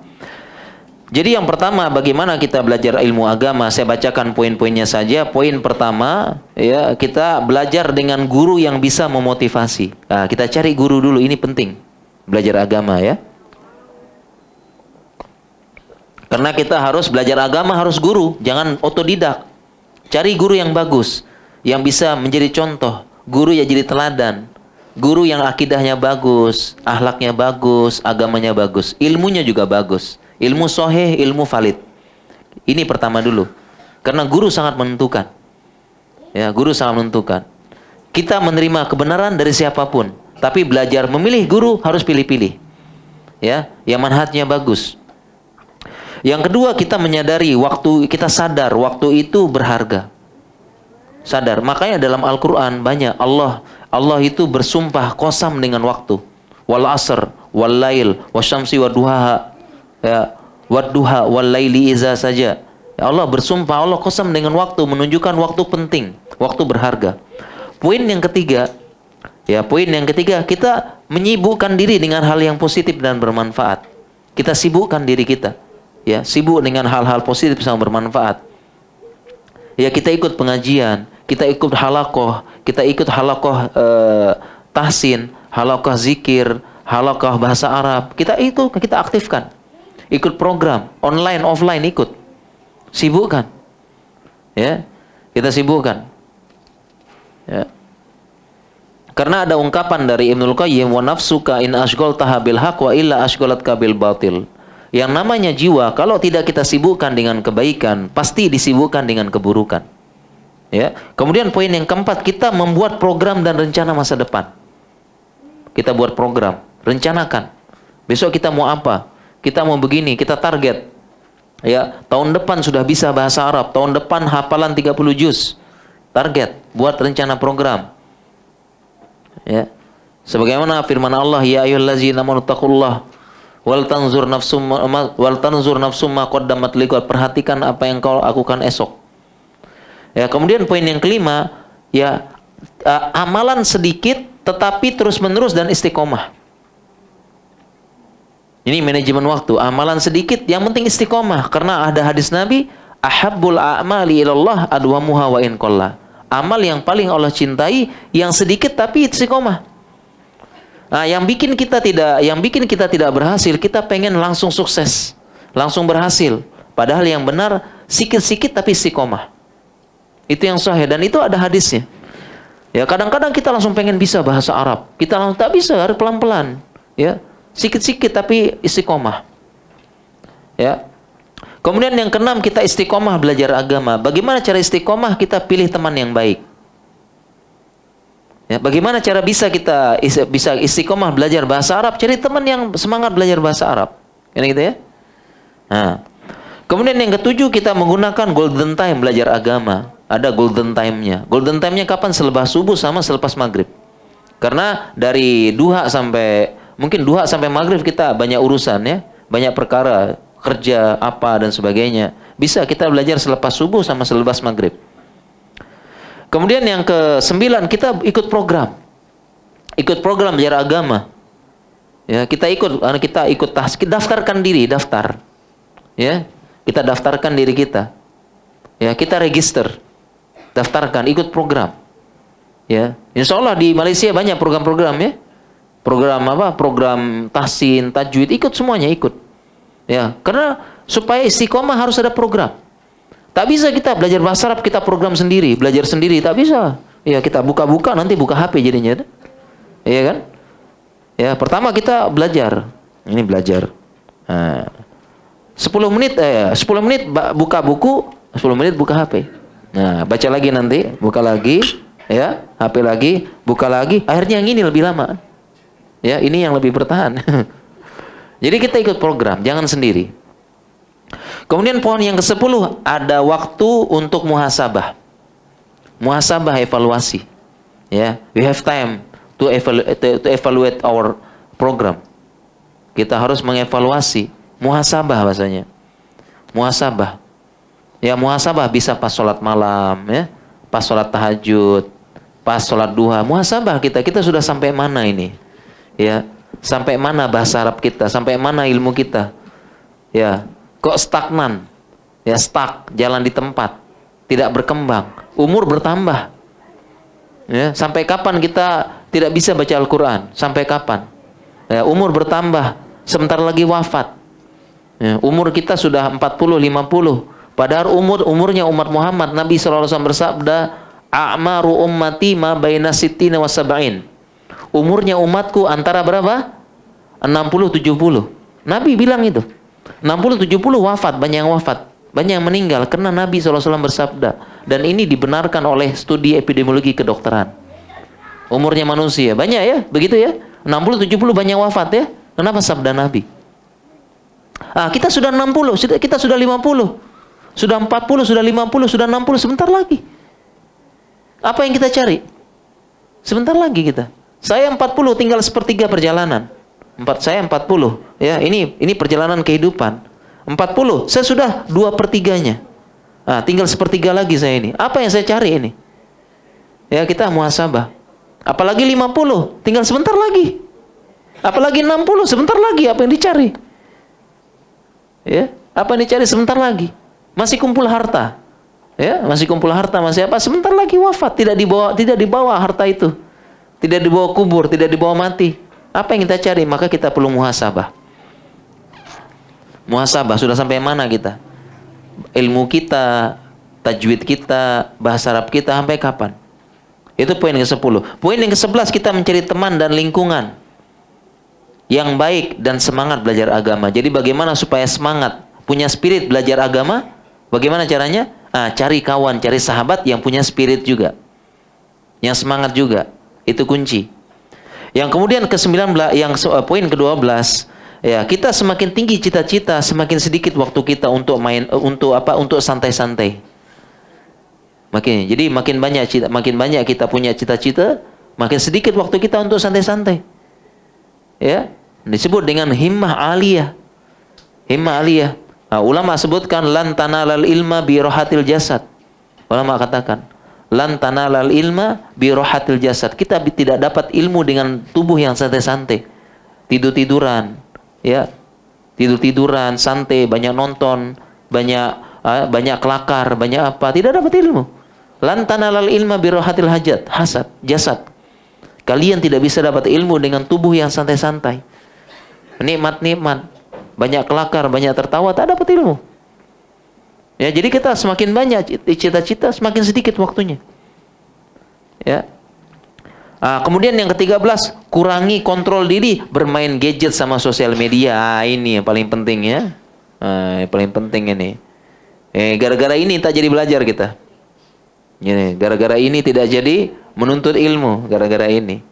Jadi yang pertama, bagaimana kita belajar ilmu agama? Saya bacakan poin-poinnya saja. Poin pertama, ya, kita belajar dengan guru yang bisa memotivasi. Nah, kita cari guru dulu, ini penting. Belajar agama ya. Karena kita harus belajar agama, harus guru, jangan otodidak. Cari guru yang bagus, yang bisa menjadi contoh. Guru yang jadi teladan. Guru yang akidahnya bagus, akhlaknya bagus, agamanya bagus, ilmunya juga bagus. Ilmu sahih, ilmu valid. Ini pertama dulu. Karena guru sangat menentukan. Ya, guru sangat menentukan. Kita menerima kebenaran dari siapapun, tapi belajar memilih guru harus pilih-pilih. Ya, yang manhajnya bagus. Yang kedua, kita menyadari waktu, kita sadar waktu itu berharga. Sadar. Makanya dalam Al-Qur'an banyak Allah itu bersumpah qasam dengan waktu. Wal asr, wal lail, wasyamsi waduhaha. Ya, wadduha wal laili iza saja. Ya, Allah bersumpah, Allah qasam dengan waktu, menunjukkan waktu penting, waktu berharga. Poin yang ketiga, ya, poin yang ketiga, kita menyibukkan diri dengan hal yang positif dan bermanfaat. Kita sibukkan diri kita, ya, sibuk dengan hal-hal positif yang bermanfaat. Ya, kita ikut pengajian, kita ikut halakoh, kita ikut halakoh tahsin, halakoh zikir, halakoh bahasa Arab. Kita aktifkan. Ikut program, online, offline, ikut. Sibukkan. Ya, kita sibukkan. Ya. Karena ada ungkapan dari Ibnul Qayyim, wa nafsuka in ashghaltaha bil haq wa illa ashghalatka bil batil. Yang namanya jiwa, kalau tidak kita sibukkan dengan kebaikan, pasti disibukkan dengan keburukan. Ya. Kemudian poin yang keempat, kita membuat program dan rencana masa depan. Kita buat program, rencanakan. Besok kita mau apa? Kita mau begini, kita target. Ya, tahun depan sudah bisa bahasa Arab, tahun depan hafalan 30 juz. Target, buat rencana program. Ya. Sebagaimana firman Allah, ya ayyuhallazina amanu taqullah wal tanzur nafsum ma qaddamat liqad. Perhatikan apa yang kau lakukan esok. Ya, kemudian poin yang kelima, ya, amalan sedikit tetapi terus-menerus dan istiqomah. Ini manajemen waktu, amalan sedikit, yang penting istiqomah. Karena ada hadis Nabi, ahabbul a'mali ilallah adwamuha wa in qalla. Amal yang paling Allah cintai yang sedikit tapi istiqomah. Nah, yang bikin kita tidak berhasil, kita pengen langsung sukses, langsung berhasil. Padahal yang benar sikit-sikit tapi istiqomah. Itu yang sahih dan itu ada hadisnya. Ya, kadang-kadang kita langsung pengen bisa bahasa Arab, kita langsung tak bisa, harus pelan-pelan. Ya. Sikit-sikit tapi istiqomah. Ya. Kemudian yang keenam, kita istiqomah belajar agama. Bagaimana cara istiqomah? Kita pilih teman yang baik. Ya, bagaimana cara bisa istiqomah belajar bahasa Arab? Cari teman yang semangat belajar bahasa Arab. Ini gitu ya. Nah. Kemudian yang ketujuh, kita menggunakan golden time belajar agama. Ada golden time-nya. Golden time-nya kapan? Selepas subuh sama selepas maghrib. Karena dari duha sampai maghrib kita banyak urusan ya, banyak perkara, kerja apa dan sebagainya. Bisa kita belajar selepas subuh sama selepas maghrib. Kemudian yang ke-9, kita ikut program. Ikut program belajar agama. Ya, kita ikut daftarkan diri, daftar. Ya, kita daftarkan diri kita. Ya, kita register. Daftarkan, ikut program. Ya, insya Allah di Malaysia banyak program-program ya. Program apa? Program tahsin, tajwid, ikut semuanya, ikut. Ya, karena supaya istiqomah harus ada program. Tak bisa kita belajar bahasa Arab kita program sendiri, belajar sendiri, tak bisa. Ya, kita buka-buka nanti buka HP jadinya. Iya kan? Ya, pertama kita belajar. Ini belajar. Nah, 10 menit buka buku, 10 menit buka HP. Nah, baca lagi nanti, buka lagi, ya, HP lagi, buka lagi, akhirnya yang ini lebih lama. Ya, ini yang lebih bertahan. Jadi kita ikut program, jangan sendiri. Kemudian poin yang ke-10, ada waktu untuk muhasabah. Muhasabah, evaluasi. Ya, we have time to evaluate our program. Kita harus mengevaluasi, muhasabah bahasanya. Muhasabah. Ya, muhasabah bisa pas sholat malam, ya, pas sholat tahajud, pas sholat duha, muhasabah kita sudah sampai mana ini? Ya, sampai mana bahasa Arab kita? Sampai mana ilmu kita? Ya, kok stagnan? Ya, stuck, jalan di tempat, tidak berkembang. Umur bertambah. Ya, sampai kapan kita tidak bisa baca Al-Quran? Sampai kapan? Ya, umur bertambah, sebentar lagi wafat. Ya, umur kita sudah 40, 50. Padahal umurnya umat Muhammad, Nabi SAW bersabda, a'maru ummati ma baina sittina wa sab'in. Umurnya umatku antara berapa? 60 70. Nabi bilang itu. 60 70 wafat, banyak yang wafat, banyak yang meninggal karena Nabi SAW bersabda. Dan ini dibenarkan oleh studi epidemiologi kedokteran. Umurnya manusia banyak ya, begitu ya. 60 70 banyak wafat ya. Kenapa sabda Nabi? Kita sudah 60, kita sudah 50. Sudah 40, sudah 50, sudah 60, sebentar lagi. Apa yang kita cari? Sebentar lagi kita. Saya 40, tinggal sepertiga perjalanan. Saya 40. Ya, ini perjalanan kehidupan. 40, saya sudah 2/3-nya. Tinggal sepertiga lagi saya ini. Apa yang saya cari ini? Ya, kita muhasabah. Apalagi 50, tinggal sebentar lagi. Apalagi 60, sebentar lagi. Apa yang dicari? Ya, apa yang dicari sebentar lagi? Masih kumpul harta. Ya, masih kumpul harta, masih apa? Sebentar lagi wafat, tidak dibawa harta itu. Tidak dibawa kubur, tidak dibawa mati. Apa yang kita cari? Maka kita perlu muhasabah. Muhasabah, sudah sampai mana kita? Ilmu kita, tajwid kita, bahasa Arab kita sampai kapan? Itu poin ke-10. Poin yang ke-11, kita mencari teman dan lingkungan yang baik dan semangat belajar agama. Jadi bagaimana supaya semangat, punya spirit belajar agama? Bagaimana caranya? Cari kawan, cari sahabat yang punya spirit juga, yang semangat juga. Itu kunci. Yang kemudian ke-19, poin ke-12, ya, kita semakin tinggi cita-cita, semakin sedikit waktu kita untuk untuk santai-santai. Jadi makin banyak kita punya cita-cita, makin sedikit waktu kita untuk santai-santai. Ya, disebut dengan himmah aliyah. Himmah aliyah. Ulama sebutkan lan tanalal ilma bi rohatil jasad. Ulama katakan lan tanalal ilma bi rohatil jasad. Kita tidak dapat ilmu dengan tubuh yang santai-santai. Tidur-tiduran, ya. Tidur-tiduran, santai, banyak nonton, banyak kelakar, banyak apa, tidak dapat ilmu. Lan tanalal ilma bi rohatil jasad. Kalian tidak bisa dapat ilmu dengan tubuh yang santai-santai. Nikmat-nikmat, banyak kelakar, banyak tertawa, tak dapat ilmu. Ya, jadi kita semakin banyak cita-cita, semakin sedikit waktunya. Ya. Kemudian yang ke-13, kurangi kontrol diri bermain gadget sama sosial media. Ini yang paling penting ya. Yang paling penting ini. Gara-gara ini tak jadi belajar kita. Ini, gara-gara ini tidak jadi menuntut ilmu, gara-gara ini.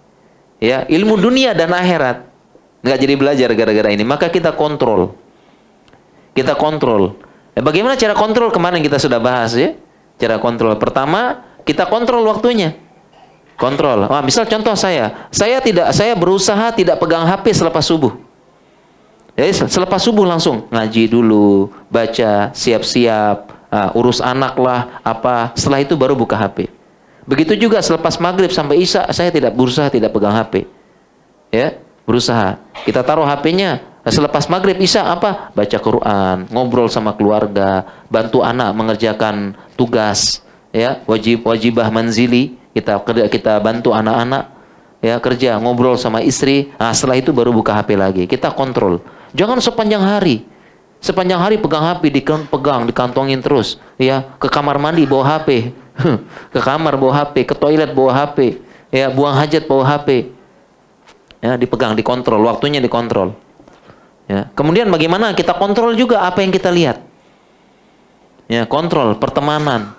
Ya, ilmu dunia dan akhirat nggak jadi belajar gara-gara ini. Maka kita kontrol. Kita kontrol. Bagaimana cara kontrol? Kemarin kita sudah bahas ya. Cara kontrol. Pertama, kita kontrol waktunya. Kontrol. Misal contoh saya berusaha tidak pegang HP selepas subuh. Jadi selepas subuh langsung ngaji dulu, baca, siap-siap, urus anak lah, apa. Setelah itu baru buka HP. Begitu juga selepas maghrib sampai isya, saya berusaha tidak pegang HP. Ya, berusaha. Kita taruh HP-nya. Selepas maghrib isya apa? Baca Quran, ngobrol sama keluarga, bantu anak mengerjakan tugas, ya, wajibah manzili. Kita bantu anak-anak, ya, kerja, ngobrol sama istri. Setelah itu baru buka HP lagi. Kita kontrol. Jangan sepanjang hari. Sepanjang hari pegang HP, dikantongin terus, ya. Ke kamar mandi bawa HP. Ke kamar bawa HP, ke toilet bawa HP, ya, buang hajat bawa HP. Ya, dipegang, dikontrol, waktunya dikontrol. Ya. Kemudian bagaimana kita kontrol juga apa yang kita lihat. Ya, kontrol pertemanan.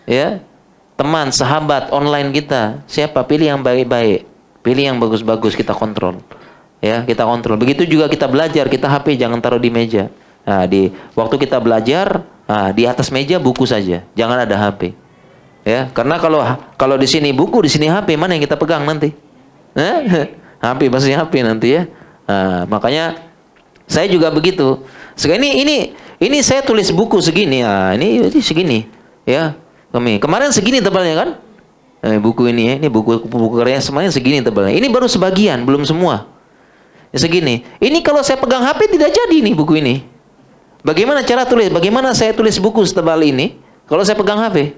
Ya. Teman, sahabat online kita, siapa? Pilih yang baik-baik. Pilih yang bagus-bagus, kita kontrol. Ya, kita kontrol. Begitu juga kita belajar, kita HP jangan taruh di meja. Waktu kita belajar, di atas meja buku saja, jangan ada HP. Ya, karena kalau di sini buku, di sini HP, mana yang kita pegang nanti? HP pasti HP nanti ya. Makanya saya juga begitu. Sekarang ini saya tulis buku segini, ini segini, ya. Kemarin segini tebalnya kan? Buku ini ya, ini buku karya semuanya segini tebalnya. Ini baru sebagian, belum semua. Ya, segini. Ini kalau saya pegang HP tidak jadi nih buku ini. Bagaimana cara tulis? Bagaimana saya tulis buku setebal ini kalau saya pegang HP?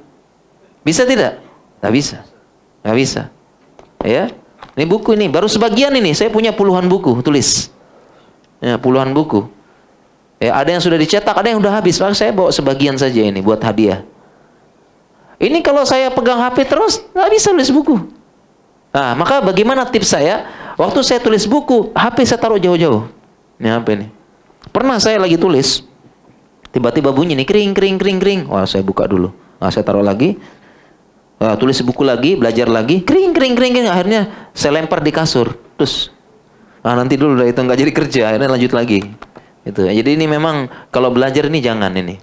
Bisa tidak? Nggak bisa. Nggak bisa. Ya, ini buku ini baru sebagian ini. Saya punya puluhan buku tulis. Ya, puluhan buku. Ya, ada yang sudah dicetak, ada yang sudah habis. Maka saya bawa sebagian saja ini buat hadiah. Ini kalau saya pegang HP terus, nggak bisa tulis buku. Nah, maka bagaimana tips saya? Waktu saya tulis buku, HP saya taruh jauh-jauh. Ini HP nih. Pernah saya lagi tulis, tiba-tiba bunyi nih, kering, kering, kering, kering. Wah, saya buka dulu. Nah, saya taruh lagi. Tulis buku lagi, belajar lagi. Kering, kering, kering, kering. Akhirnya saya lempar di kasur. Terus, nanti dulu itu nggak jadi kerja. Akhirnya lanjut lagi. Itu. Jadi ini memang kalau belajar ini jangan ini.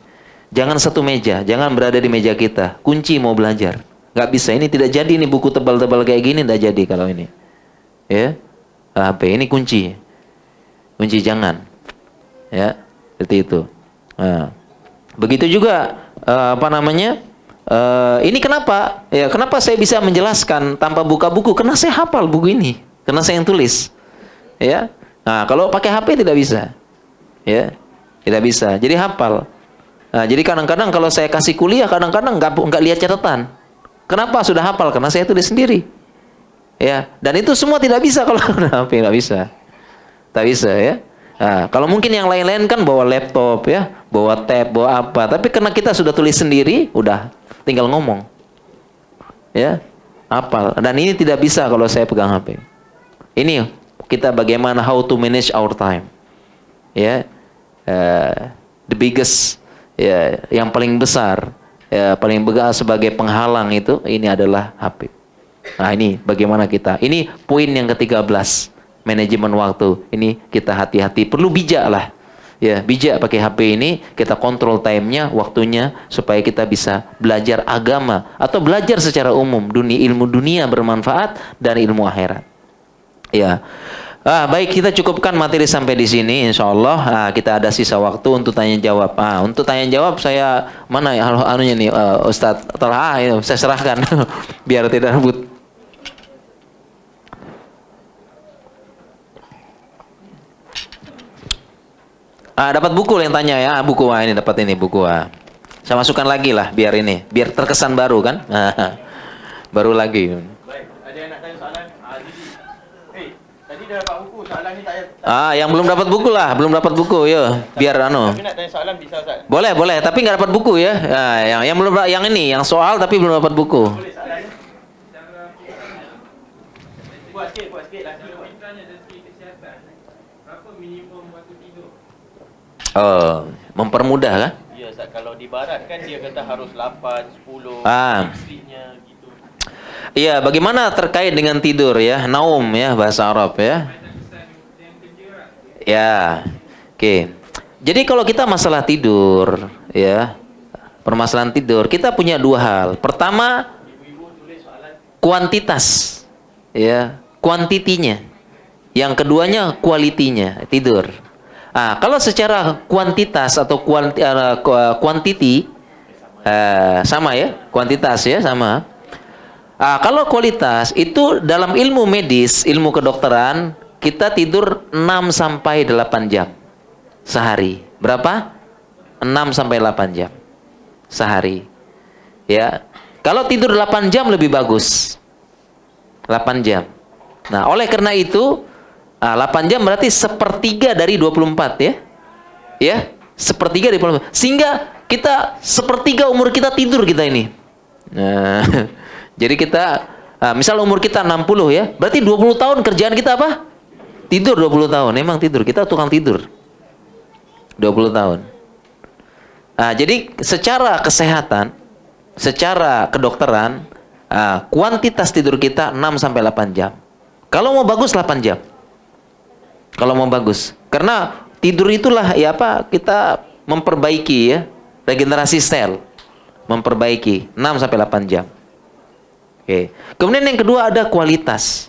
Jangan satu meja, jangan berada di meja kita. Kunci mau belajar. Nggak bisa, ini tidak jadi ini buku tebal-tebal kayak gini, nggak jadi kalau ini. Ya, HP ini kunci. Kunci jangan. Ya, seperti itu. Nah, begitu juga ini kenapa? Ya, kenapa saya bisa menjelaskan tanpa buka buku? Karena saya hafal buku ini. Karena saya yang tulis. Ya. Nah, kalau pakai HP tidak bisa. Ya, tidak bisa. Jadi hafal. Nah, jadi kadang-kadang kalau saya kasih kuliah, kadang-kadang nggak lihat catatan. Kenapa sudah hafal? Karena saya tulis sendiri. Ya, dan itu semua tidak bisa kalau HP nggak bisa. Tak bisa ya. Nah, kalau mungkin yang lain-lain kan bawa laptop ya, bawa tab, bawa apa. Tapi karena kita sudah tulis sendiri, udah tinggal ngomong. Ya, hafal. Dan ini tidak bisa kalau saya pegang HP. Ini kita bagaimana how to manage our time. Ya. The biggest ya, yang paling besar ya, paling besar sebagai penghalang itu ini adalah HP. Nah, ini bagaimana kita. Ini poin yang ke-13, manajemen waktu. Ini kita hati-hati, perlu bijak lah. Ya, bijak pakai HP ini, kita kontrol time-nya, waktunya supaya kita bisa belajar agama atau belajar secara umum, ilmu dunia bermanfaat dan ilmu akhirat. Ya. Baik, kita cukupkan materi sampai di sini insyaallah. Kita ada sisa waktu untuk tanya jawab. Untuk tanya jawab saya mana ya anunya nih Ustadz Tolha, saya serahkan biar tidak rebut. Dapat buku yang tanya ya, buku ini dapat ini buku. Saya masukkan lagi lah biar biar terkesan baru kan. Baru lagi. Baik, ada yang nak tanya soalan? Tadi dah dapat buku, soalan ni tak payah. Yang belum dapat buku lah, belum dapat buku ya. Biar Tapi nak tanya soalan bisa Ustaz? Boleh, tapi nggak dapat buku ya. Yang belum yang soal tapi belum dapat buku. Boleh soalannya? Buat sikit lah. Berapa minimum waktu tidur? Mempermudah kan? Ya Ustaz, kalau di barat kan dia kata harus 8, 10 sleepnya gitu. Iya, bagaimana terkait dengan tidur ya? Naum ya, bahasa Arab ya. Ya, oke. Jadi kalau kita masalah tidur ya, permasalahan tidur, kita punya dua hal. Pertama, kuantitas ya, kuantitinya. Yang keduanya kualitinya, tidur. Kalau secara kuantitas atau kuantiti sama ya, kuantitas ya sama. Kalau kualitas itu dalam ilmu medis, ilmu kedokteran, kita tidur 6 sampai 8 jam sehari. Berapa? 6 sampai 8 jam sehari. Ya. Kalau tidur 8 jam lebih bagus. 8 jam. Nah, oleh karena itu 8 jam berarti sepertiga dari 24 ya. Ya, sepertiga dari 24. Sehingga kita sepertiga umur kita tidur kita ini. Nah, jadi kita misal umur kita 60 ya, berarti 20 tahun kerjaan kita apa? Tidur 20 tahun. Emang tidur, kita tukang tidur. 20 tahun. Jadi secara kesehatan, secara kedokteran, kuantitas tidur kita 6 sampai 8 jam. Kalau mau bagus 8 jam. Kalau mau bagus. Karena tidur itulah ya kita memperbaiki ya, regenerasi sel. Memperbaiki 6 sampai 8 jam. Oke. Kemudian yang kedua ada kualitas.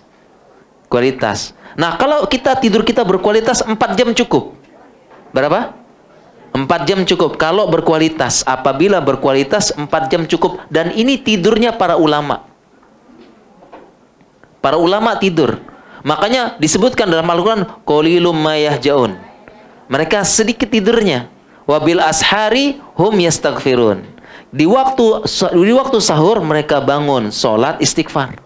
Kualitas. Nah, kalau tidur kita berkualitas 4 jam cukup. Berapa? 4 jam cukup. Kalau berkualitas, apabila berkualitas 4 jam cukup. Dan ini tidurnya para ulama. Para ulama tidur. Makanya disebutkan dalam Al-Quran, qalilum ma yahjaun. Mereka sedikit tidurnya. Wabil ashari hum yastaghfirun. Di waktu sahur mereka bangun, sholat, istighfar.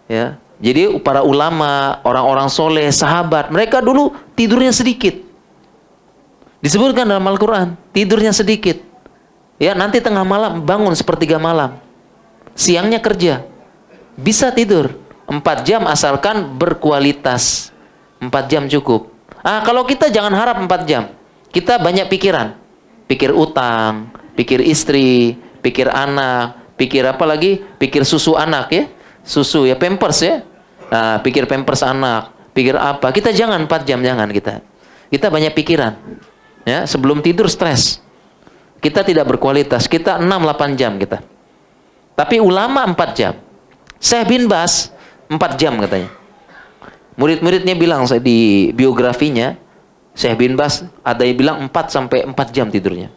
Ya, jadi para ulama, orang-orang soleh, sahabat, mereka dulu tidurnya sedikit. Disebutkan dalam Al-Quran, tidurnya sedikit. Ya, nanti tengah malam bangun sepertiga malam. Siangnya kerja. Bisa tidur 4 jam asalkan berkualitas. 4 jam cukup. Kalau kita jangan harap 4 jam. Kita banyak pikiran. Pikir utang, pikir istri, pikir anak, pikir apa lagi? Pikir susu anak ya. Susu ya, pampers ya. Pikir pampers anak, pikir apa. Kita jangan 4 jam, jangan kita. Kita banyak pikiran. Ya, sebelum tidur stres. Kita tidak berkualitas. Kita 6-8 jam kita. Tapi ulama 4 jam. Syekh bin Bas 4 jam katanya. Murid-muridnya bilang di biografinya, Syekh bin Bas ada yang bilang 4 jam tidurnya.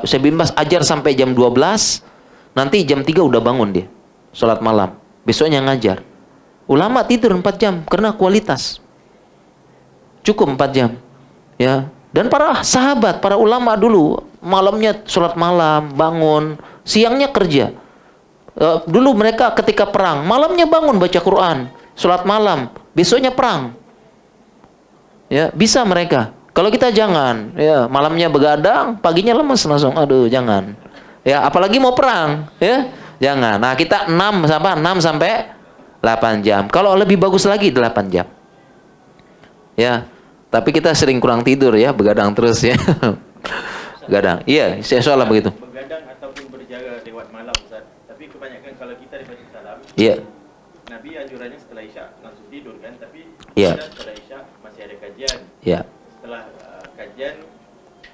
Syekh bin Bas ajar sampai jam 12, nanti jam 3 udah bangun dia. Sholat malam. Besoknya ngajar. Ulama tidur 4 jam karena kualitas. Cukup 4 jam. Ya. Dan para sahabat, para ulama dulu malamnya sholat malam, bangun, siangnya kerja. Dulu mereka ketika perang, malamnya bangun baca Quran, sholat malam, besoknya perang. Ya, bisa mereka. Kalau kita jangan, ya, malamnya begadang, paginya lemes langsung. Aduh, jangan. Ya, apalagi mau perang, ya. Jangan. Nah, kita 6 sampai 8 jam. Kalau lebih bagus lagi 8 jam. Ya. Tapi kita sering kurang tidur ya, begadang terus ya. Begadang. Iya, soalnya begitu. Begadang ataupun berjaga lewat malam, Ustaz. Tapi kebanyakan kalau kita dibaca salam, Iya. Nabi anjurannya setelah Isya langsung tidur kan, tapi Iya. setelah Isya masih ada kajian. Iya. Setelah kajian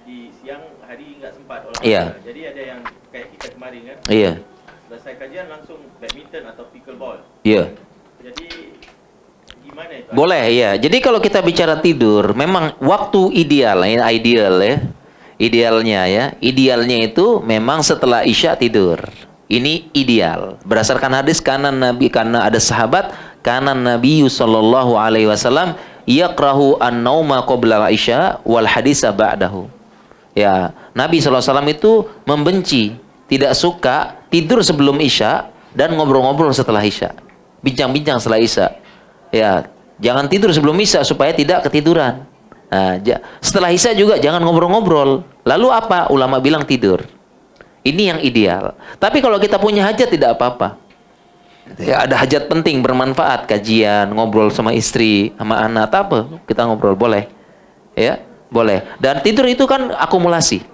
di siang hari nggak sempat olahraga. Iya. Jadi ada yang kayak kita kemarin kan. Iya. Selesai kajian langsung badminton atau pickleball. Iya. Jadi gimana itu? Boleh ya. Jadi kalau kita bicara tidur, memang waktu ideal ya, idealnya ya. Idealnya itu memang setelah Isya tidur. Ini ideal. Berdasarkan hadis karena ada sahabat karena Nabi sallallahu alaihi wasallam yaqrahu an-nauma qabla Isya wal hadisa ba'dahu. Ya, Nabi sallallahu alaihi wasallam itu membenci, tidak suka tidur sebelum Isya dan ngobrol-ngobrol setelah Isya. Bincang-bincang setelah Isya. Ya, jangan tidur sebelum Isya supaya tidak ketiduran. Nah, setelah Isya juga jangan ngobrol-ngobrol. Lalu apa? Ulama bilang tidur. Ini yang ideal. Tapi kalau kita punya hajat tidak apa-apa. Ya, ada hajat penting bermanfaat, kajian, ngobrol sama istri, sama anak, apa? Kita ngobrol boleh. Ya, boleh. Dan tidur itu kan akumulasi.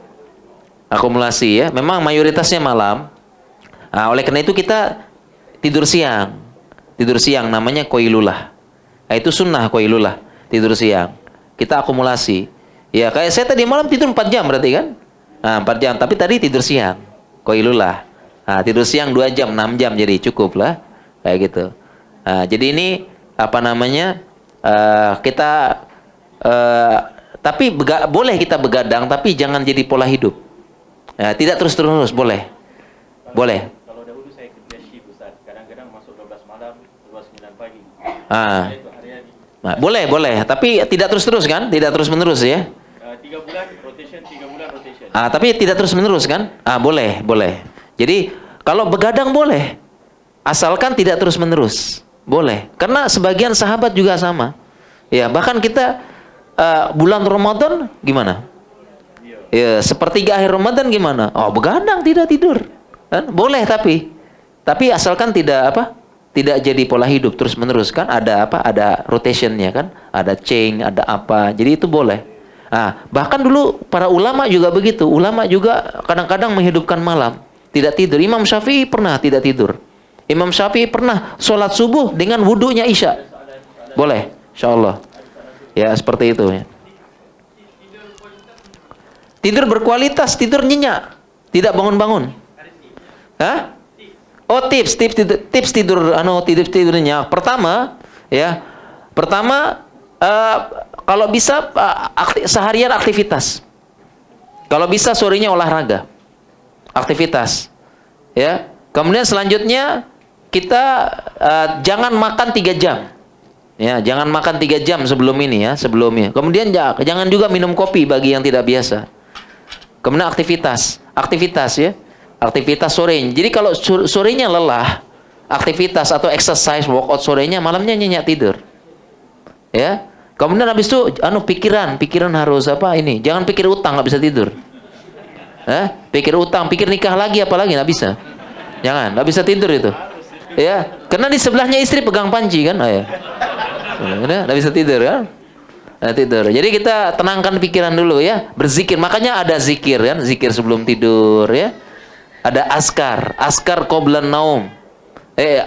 Akumulasi ya. Memang mayoritasnya malam. Nah, oleh karena itu kita tidur siang. Tidur siang namanya qailulah. Nah, itu sunnah qailulah, tidur siang. Kita akumulasi. Ya, kayak saya tadi malam tidur 4 jam berarti kan? Nah, 4 jam, tapi tadi tidur siang. Qailulah. Nah, tidur siang 2 jam, 6 jam jadi cukup lah. Kayak gitu. Nah, jadi ini apa namanya? Tapi boleh kita begadang, tapi jangan jadi pola hidup. Tidak terus-terus boleh. Boleh. Kalau dahulu saya kerja shift, Ustaz. Kadang-kadang masuk 12 malam, keluar 9 pagi. Itu hari-hari. Nah, boleh, tapi tidak terus-terus kan? Tidak terus-menerus ya. 3 bulan rotation, 3 bulan rotation. Tapi tidak terus-menerus kan? Boleh. Jadi kalau begadang boleh. Asalkan tidak terus-menerus. Boleh. Karena sebagian sahabat juga sama. Ya, bahkan kita bulan Ramadan gimana? Ya, sepertiga akhir Ramadan gimana? Begadang tidak tidur. Kan? Boleh tapi asalkan tidak tidak jadi pola hidup terus-menerus kan? Ada rotationnya kan? Ada change, ada apa. Jadi itu boleh. Bahkan dulu para ulama juga begitu. Ulama juga kadang-kadang menghidupkan malam. Tidak tidur. Imam Syafi'i pernah tidak tidur. Imam Syafi'i pernah sholat subuh dengan wudunya Isya. Boleh, insyaallah. Ya, seperti itu ya. Tidur berkualitas, tidur nyenyak. Tidak bangun-bangun. Hah? Tips tidur tidur nyenyak. Pertama, kalau bisa seharian aktivitas. Kalau bisa sorenya olahraga. Aktivitas. Ya. Kemudian selanjutnya kita jangan makan 3 jam. Ya, jangan makan 3 jam sebelum ini ya, sebelumnya. Kemudian jangan juga minum kopi bagi yang tidak biasa. Kemudian aktivitas ya. Aktivitas sore. Jadi kalau sorenya lelah, aktivitas atau exercise, workout sorenya, malamnya nyenyak tidur. Ya. Kemudian habis itu pikiran harus apa ini? Jangan pikir utang, nggak bisa tidur. Pikir utang, pikir nikah lagi apalagi nggak bisa. Jangan, nggak bisa tidur itu. Ya, karena di sebelahnya istri pegang panci kan, ya. Nggak bisa tidur kan? Tidur. Jadi kita tenangkan pikiran dulu ya, berzikir. Makanya ada zikir kan, zikir sebelum tidur ya. Ada askar qoblan naum.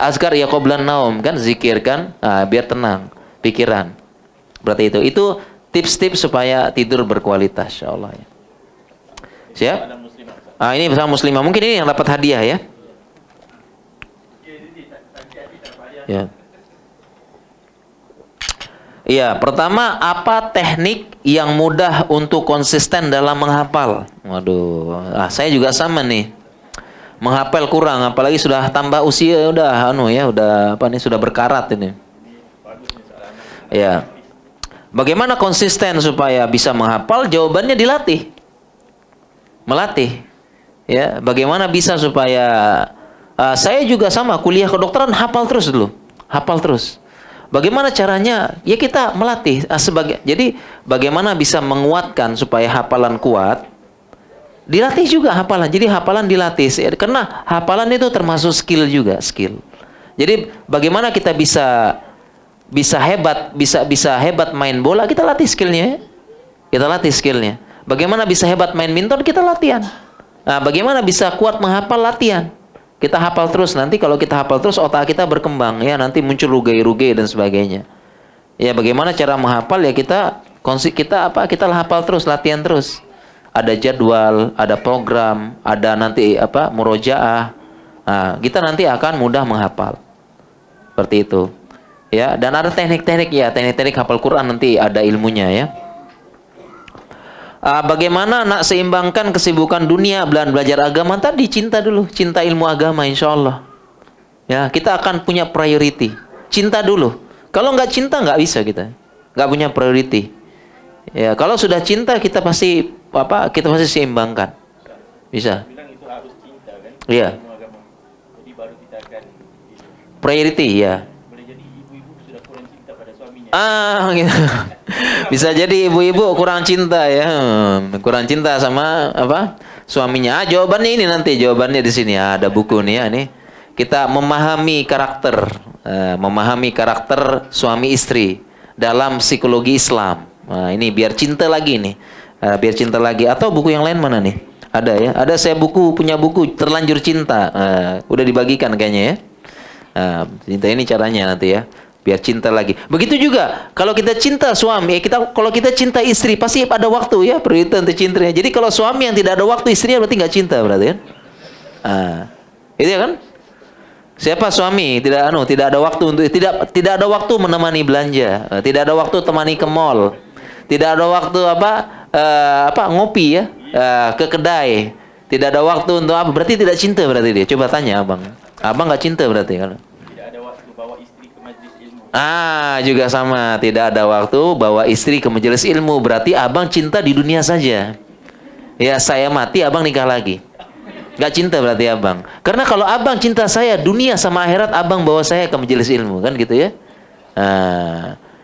Askar ya qoblan naum kan, zikir kan, biar tenang pikiran. Berarti itu tips-tips supaya tidur berkualitas, insyaallah ya. Siap? Ini bersama muslimah. Mungkin ini yang dapat hadiah ya. Ya. Iya, pertama apa teknik yang mudah untuk konsisten dalam menghafal? Waduh, saya juga sama nih. Menghafal kurang, apalagi sudah tambah usia udah sudah berkarat ini. Ya. Bagaimana konsisten supaya bisa menghafal? Jawabannya dilatih. Melatih. Ya, bagaimana bisa supaya saya juga sama, kuliah kedokteran hafal terus dulu. Hafal terus. Bagaimana caranya? Ya kita melatih jadi bagaimana bisa menguatkan supaya hafalan kuat? Dilatih juga hafalan. Jadi hafalan dilatih. Karena hafalan itu termasuk skill juga, skill. Jadi bagaimana kita bisa hebat main bola, kita latih skillnya. Kita latih skillnya. Bagaimana bisa hebat main badminton, kita latihan. Nah, bagaimana bisa kuat menghafal, latihan. Kita hafal terus, nanti kalau kita hafal terus otak kita berkembang ya, nanti muncul rugai-rugai dan sebagainya. Ya, bagaimana cara menghafal ya kita hafal terus, latihan terus. Ada jadwal, ada program, ada nanti murojaah. Nah, kita nanti akan mudah menghafal. Seperti itu. Ya, dan ada teknik-teknik ya, teknik-teknik hafal Quran nanti ada ilmunya ya. Bagaimana nak seimbangkan kesibukan dunia dan belajar agama tadi? Cinta dulu, cinta ilmu agama, insya Allah. Ya, kita akan punya priority. Cinta dulu. Kalau nggak cinta nggak bisa kita, nggak punya priority. Ya, kalau sudah cinta kita pasti seimbangkan. Bisa. Bilang itu harus cinta kan? Iya. Ilmu agama. Jadi baru kita akan Priority ya. boleh jadi ibu-ibu sudah kurang cinta pada suaminya. Gitu. Bisa jadi ibu-ibu kurang cinta ya, kurang cinta sama suaminya. Jawabannya ini nanti, jawabannya di sini ada buku nih ya, nih kita memahami karakter suami istri dalam psikologi Islam. Nah, ini biar cinta lagi nih, biar cinta lagi. Atau buku yang lain mana nih? Ada ya, ada saya punya buku Terlanjur Cinta, udah dibagikan kayaknya ya. Cinta ini caranya nanti ya. Biar cinta lagi. Begitu juga kalau kita cinta suami, kalau kita cinta istri pasti ada waktu ya, prioritas untuk cintanya. Jadi kalau suami yang tidak ada waktu, istrinya berarti nggak cinta berarti kan? Itu ya kan? Siapa suami tidak ada waktu untuk tidak ada waktu menemani belanja, tidak ada waktu temani ke mall, tidak ada waktu ngopi ya, ke kedai, tidak ada waktu untuk apa? Berarti tidak cinta berarti dia. Coba tanya abang nggak cinta berarti kan? Juga sama. Tidak ada waktu bawa istri ke majelis ilmu. Berarti abang cinta di dunia saja. Ya, saya mati, abang nikah lagi. Gak cinta berarti abang. Karena kalau abang cinta saya, dunia sama akhirat, abang bawa saya ke majelis ilmu. Kan gitu ya.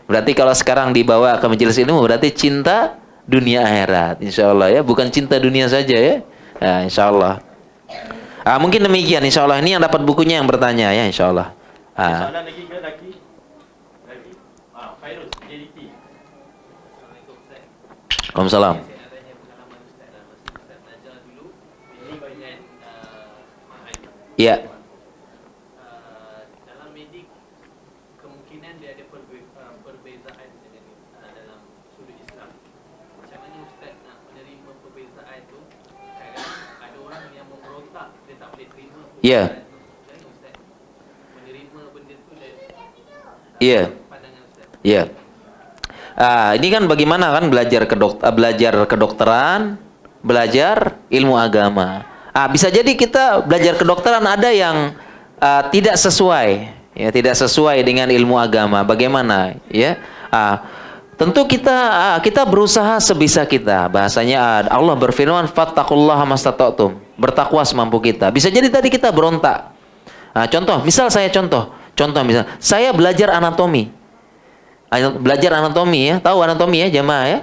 Berarti kalau sekarang dibawa ke majelis ilmu, berarti cinta dunia akhirat. Insya Allah ya. Bukan cinta dunia saja ya. Insya Allah. Mungkin demikian. Insya Allah. Ini yang dapat bukunya yang bertanya ya. Insya Allah. Soalan lagi ke lagi. Fairuz, JDT. Waalaikumsalam. Iya. Dalam medik kemungkinan dia ada perbezaan dalam sudut Islam. Macam mana Ustaz nak menerima perbezaan itu? Kadang ada orang yang memberontak, dia tak boleh terima. Iya. Ustaz menerima benda itu dari Iya. pandangan Ustaz. Iya. Ini kan bagaimana kan belajar kedokteran, belajar ilmu agama. Bisa jadi kita belajar kedokteran ada yang tidak sesuai, ya tidak sesuai dengan ilmu agama. Bagaimana? Ya, tentu kita berusaha sebisa kita. Bahasanya Allah berfirman, "Fattaqullaha mastata'tum." Bertakwa semampu kita. Bisa jadi tadi kita berontak. Misal misal saya belajar anatomi. Belajar anatomi ya, tahu anatomi ya jemaah ya?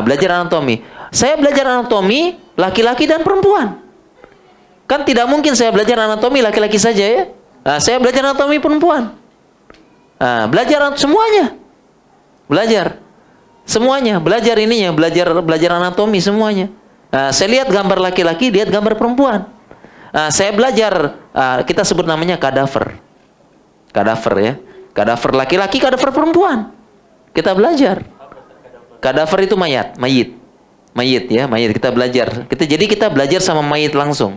Belajar anatomi. Saya belajar anatomi laki-laki dan perempuan. Kan tidak mungkin saya belajar anatomi laki-laki saja ya. Saya belajar anatomi perempuan. Belajar semuanya. Belajar semuanya, belajar ininya, belajar anatomi semuanya. Saya lihat gambar laki-laki, lihat gambar perempuan. Saya belajar, kita sebut namanya kadaver. Kadaver ya. Kadaver laki-laki, kadaver perempuan. Kita belajar. Kadaver itu mayat ya, mayit kita belajar. Jadi kita belajar sama mayit langsung.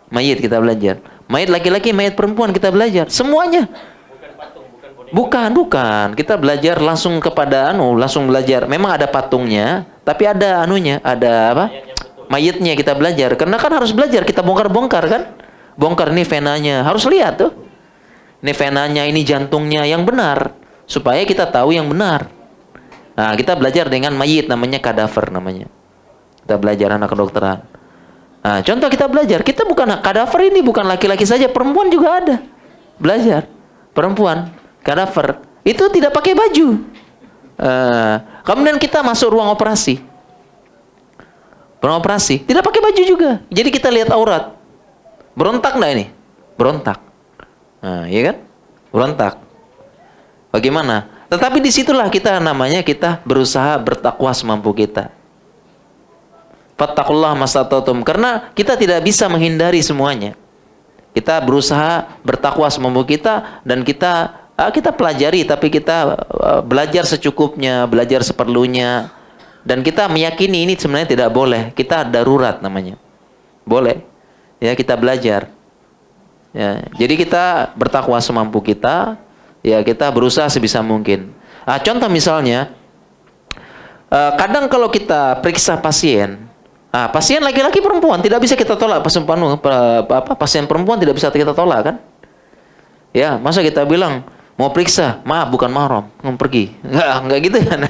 Mayit kita belajar. Mayit laki-laki, mayit perempuan kita belajar. Semuanya. Bukan. Kita belajar langsung kepada langsung belajar. Memang ada patungnya, tapi ada ada apa? Mayitnya kita belajar. Karena kan harus belajar, kita bongkar-bongkar kan? Bongkar nih venanya, harus lihat tuh. Ini venanya, ini jantungnya yang benar, supaya kita tahu yang benar. Kita belajar dengan mayit, namanya kadaver namanya. Kita belajar anak kedokteran. Contoh kita belajar, kita bukan kadaver ini bukan laki-laki saja, perempuan juga ada. Belajar. Perempuan, kadaver. Itu tidak pakai baju. Kemudian kita masuk ruang operasi. Ruang operasi, tidak pakai baju juga. Jadi kita lihat aurat. Berontak enggak ini? Berontak. Iya kan? Berontak. Bagaimana? Tetapi disitulah kita berusaha bertakwa semampu kita. Fattaqullaha mastata'tum. Karena kita tidak bisa menghindari semuanya. Kita berusaha bertakwa semampu kita dan kita pelajari, tapi kita belajar secukupnya, belajar seperlunya, dan kita meyakini ini sebenarnya tidak boleh. Kita darurat namanya. Boleh. Ya, kita belajar. Ya, jadi kita bertakwa semampu kita. Ya, kita berusaha sebisa mungkin. Contoh misalnya, kadang kalau kita periksa pasien, pasien laki-laki perempuan tidak bisa kita tolak, pasien perempuan tidak bisa kita tolak kan? Ya, masa kita bilang mau periksa, maaf bukan mahram, mau pergi. Enggak gitu kan.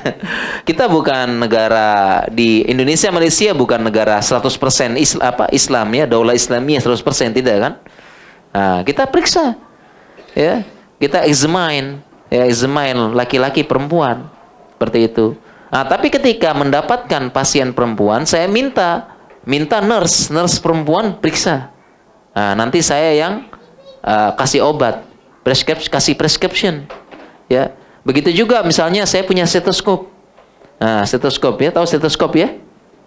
Kita bukan negara di Indonesia, Malaysia bukan negara 100% Islam ya, daulah Islamiyah 100% tidak kan? Kita periksa. Ya, kita examine laki-laki perempuan seperti itu. Tapi ketika mendapatkan pasien perempuan, saya minta nurse perempuan periksa. Nanti saya yang kasih obat, kasih prescription. Ya, begitu juga misalnya saya punya stetoskop. Stetoskop ya, tahu stetoskop ya?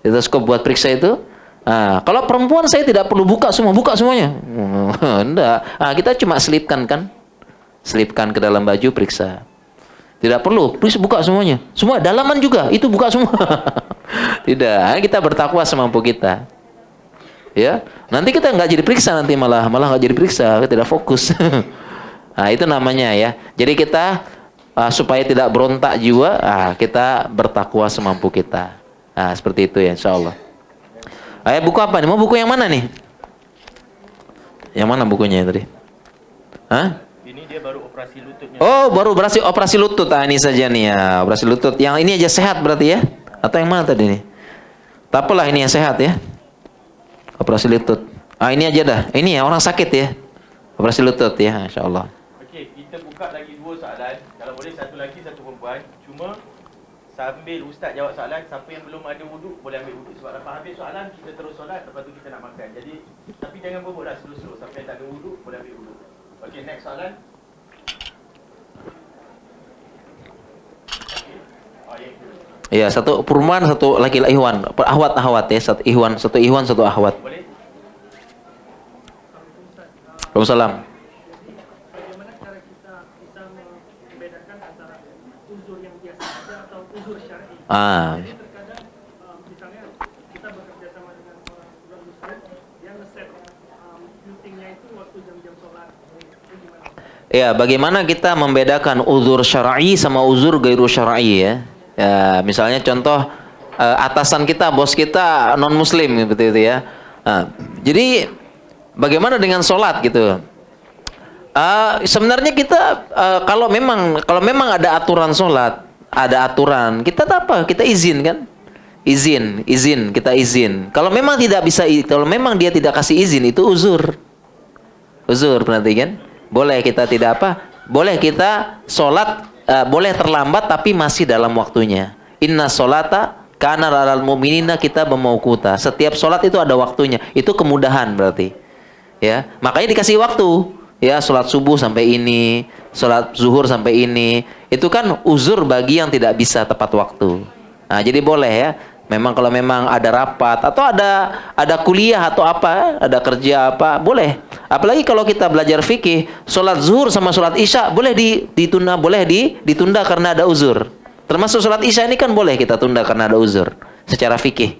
Stetoskop buat periksa itu. Kalau perempuan saya tidak perlu buka semuanya. Enggak. Kita cuma selipkan ke dalam baju periksa. Tidak perlu, please buka semuanya. Semua dalaman juga, itu buka semua. Tidak, kita bertakwa semampu kita. Ya, nanti kita nggak jadi periksa, nanti malah nggak jadi periksa, kita tidak fokus. Itu namanya ya. Jadi kita supaya tidak berontak jiwa, kita bertakwa semampu kita. Seperti itu ya, insya Allah. Buku apa nih? Mau buku yang mana nih? Yang mana bukunya tadi? Ini dia baru operasi lututnya. Oh, baru operasi lutut. Ini saja nih ya, operasi lutut. Yang ini aja sehat berarti ya? Atau yang mana tadi nih? Tak apalah, ini yang sehat ya. Operasi lutut. Ini aja dah. Ini ya orang sakit ya. Operasi lutut ya, insya Allah. Okey, kita buka lagi 2 soalan. Kalau boleh satu lelaki, satu perempuan. Cuma sambil ustaz jawab soalan, siapa yang belum ada wuduk boleh ambil wuduk. Sebab lepas habis soalan kita terus solat, lepas tu kita nak makan. Jadi tapi jangan berebutlah slow-slow. Sampai tak ada wuduk boleh ambil wuduk. Okey, next soalan. Iya, satu perempuan, satu laki-laki ihwan. Ahwat ya, satu ihwan, satu ahwat. Boleh? Waalaikumsalam. Bagaimana cara kita bisa membedakan antara uzur yang biasa saja atau uzur syar'i? Jadi terkadang misalnya kita bekerja sama dengan orang muslim yang nge-set meetingnya itu waktu jam-jam sholat. Itu gimana? Ya, bagaimana kita membedakan uzur syar'i sama uzur gairu syar'i ya? Ya, misalnya contoh atasan kita, bos kita non muslim seperti itu ya. Jadi bagaimana dengan sholat gitu? Sebenarnya kita kalau memang ada aturan sholat, ada aturan, kita apa? Kita izin kan? Izin, kita izin. Kalau memang tidak bisa, kalau memang dia tidak kasih izin, itu uzur. Uzur berarti kan? Boleh kita tidak apa? Boleh kita sholat, boleh terlambat tapi masih dalam waktunya. Inna sholata kana alal mu'minina kitaban mauquta. Setiap sholat itu ada waktunya. Itu kemudahan berarti. Ya, makanya dikasih waktu. Ya, sholat subuh sampai ini, sholat zuhur sampai ini. Itu kan uzur bagi yang tidak bisa tepat waktu. Nah, jadi boleh ya. Memang kalau memang ada rapat atau ada kuliah atau apa, ada kerja apa, boleh. Apalagi kalau kita belajar fikih, sholat zuhur sama sholat isya boleh ditunda, boleh ditunda karena ada uzur. Termasuk sholat isya ini kan boleh kita tunda karena ada uzur secara fikih.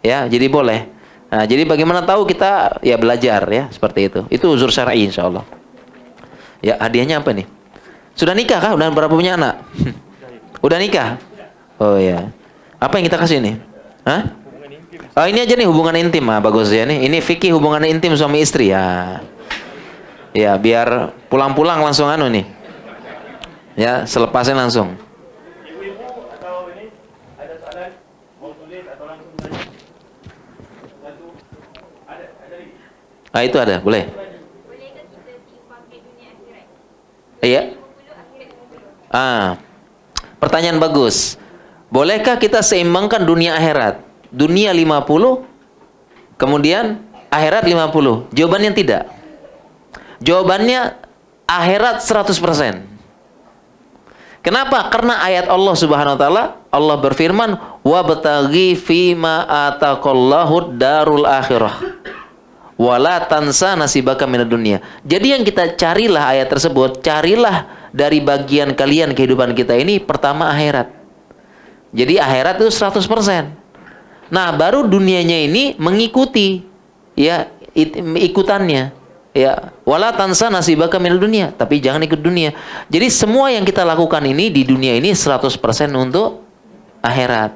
Ya, jadi boleh. Nah, jadi bagaimana tahu kita ya belajar ya seperti itu. Itu uzur syar'i insyaallah. Ya, hadiahnya apa nih? Sudah nikah kah? Udah berapa punya anak? Udah nikah? Oh ya. Apa yang kita kasih nih? Hah? Oh, ini aja nih hubungan intim. Bagus ya nih. Ini fikih hubungan intim suami istri ya. Ya, biar pulang-pulang langsung anu nih. Ya, selepasnya langsung. Ibu-ibu atau ini ada soalan mau tulis atau langsung tanya? Satu ada lagi. Itu ada, boleh. Bolehkah kita timbang ke dunia akhirat? Iya. 50, akhirat 50. Pertanyaan bagus. Bolehkah kita seimbangkan dunia akhirat? Dunia 50, kemudian akhirat 50. Jawabannya tidak. Jawabannya akhirat 100%. Kenapa? Karena ayat Allah Subhanahu wa taala, Allah berfirman, "Wabtaghi fima ataqallahu darul akhirah. Wala tansa nasibaka minad dunya." Jadi yang kita carilah ayat tersebut, carilah dari bagian kalian kehidupan kita ini pertama akhirat. Jadi akhirat itu 100%. Nah, baru dunianya ini mengikuti ya ikutannya. Ya, wala tansa nasibaka minad dunya, tapi jangan ikut dunia. Jadi semua yang kita lakukan ini di dunia ini 100% untuk akhirat.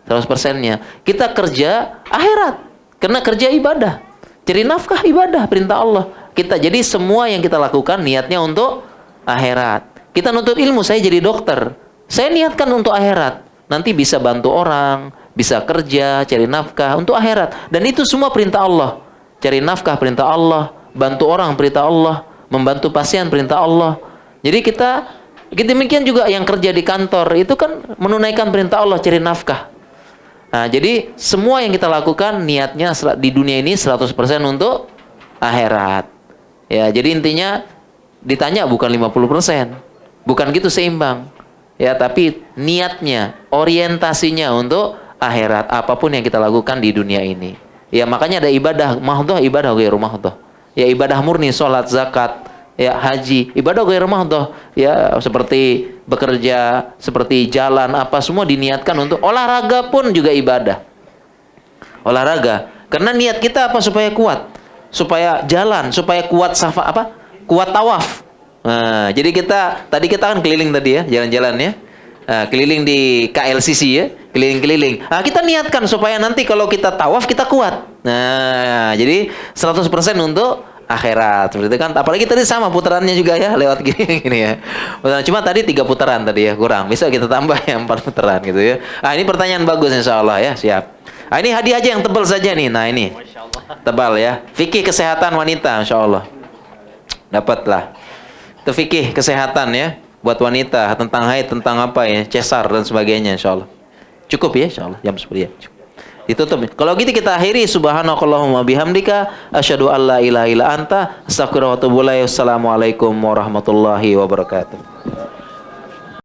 100%-nya. Kita kerja akhirat karena kerja ibadah. Cari nafkah ibadah, perintah Allah. Jadi semua yang kita lakukan niatnya untuk akhirat. Kita nuntut ilmu, saya jadi dokter. Saya niatkan untuk akhirat. Nanti bisa bantu orang, bisa kerja, cari nafkah untuk akhirat. Dan itu semua perintah Allah. Cari nafkah perintah Allah, bantu orang perintah Allah, membantu pasien perintah Allah. Jadi kita demikian juga yang kerja di kantor itu kan menunaikan perintah Allah, cari nafkah. Nah, jadi semua yang kita lakukan niatnya di dunia ini 100% untuk akhirat. Ya, jadi intinya ditanya bukan 50%. Bukan gitu seimbang. Ya, tapi niatnya, orientasinya untuk akhirat, apapun yang kita lakukan di dunia ini. Ya, makanya ada ibadah mahdhah, ibadah ghairu mahdhah. Ya, ibadah murni, sholat, zakat, ya, haji, ibadah ghairu mahdhah. Ya, seperti bekerja, seperti jalan, apa semua diniatkan untuk olahraga pun juga ibadah. Olahraga, karena niat kita apa? Supaya kuat, supaya jalan, supaya kuat kuat tawaf. Nah, jadi tadi kita kan keliling tadi ya, jalan-jalan ya. Keliling di KLCC ya, keliling-keliling. Nah, kita niatkan supaya nanti kalau kita tawaf kita kuat. Nah, jadi 100% untuk akhirat. Seperti itu kan. Apalagi tadi sama putarannya juga ya, lewat gini ya. Cuma tadi 3 putaran tadi ya, kurang. Bisa kita tambah ya 4 putaran gitu ya. Ini pertanyaan bagus insyaallah ya, siap. Ini hadiah aja yang tebal saja nih. Nah, ini. Tebal ya. Fikih kesehatan wanita insyaallah. Dapatlah. Itu fikih kesehatan ya buat wanita, tentang haid, tentang apa ya, cesar dan sebagainya insyaallah. Cukup ya insyaallah jam 10 ya. Ditutup. Kalau gitu kita akhiri subhanakallahumma bihamdika asyhadu alla ilaha illa anta astaghfiruka wa atubu ilaik. Assalamualaikum warahmatullahi wabarakatuh.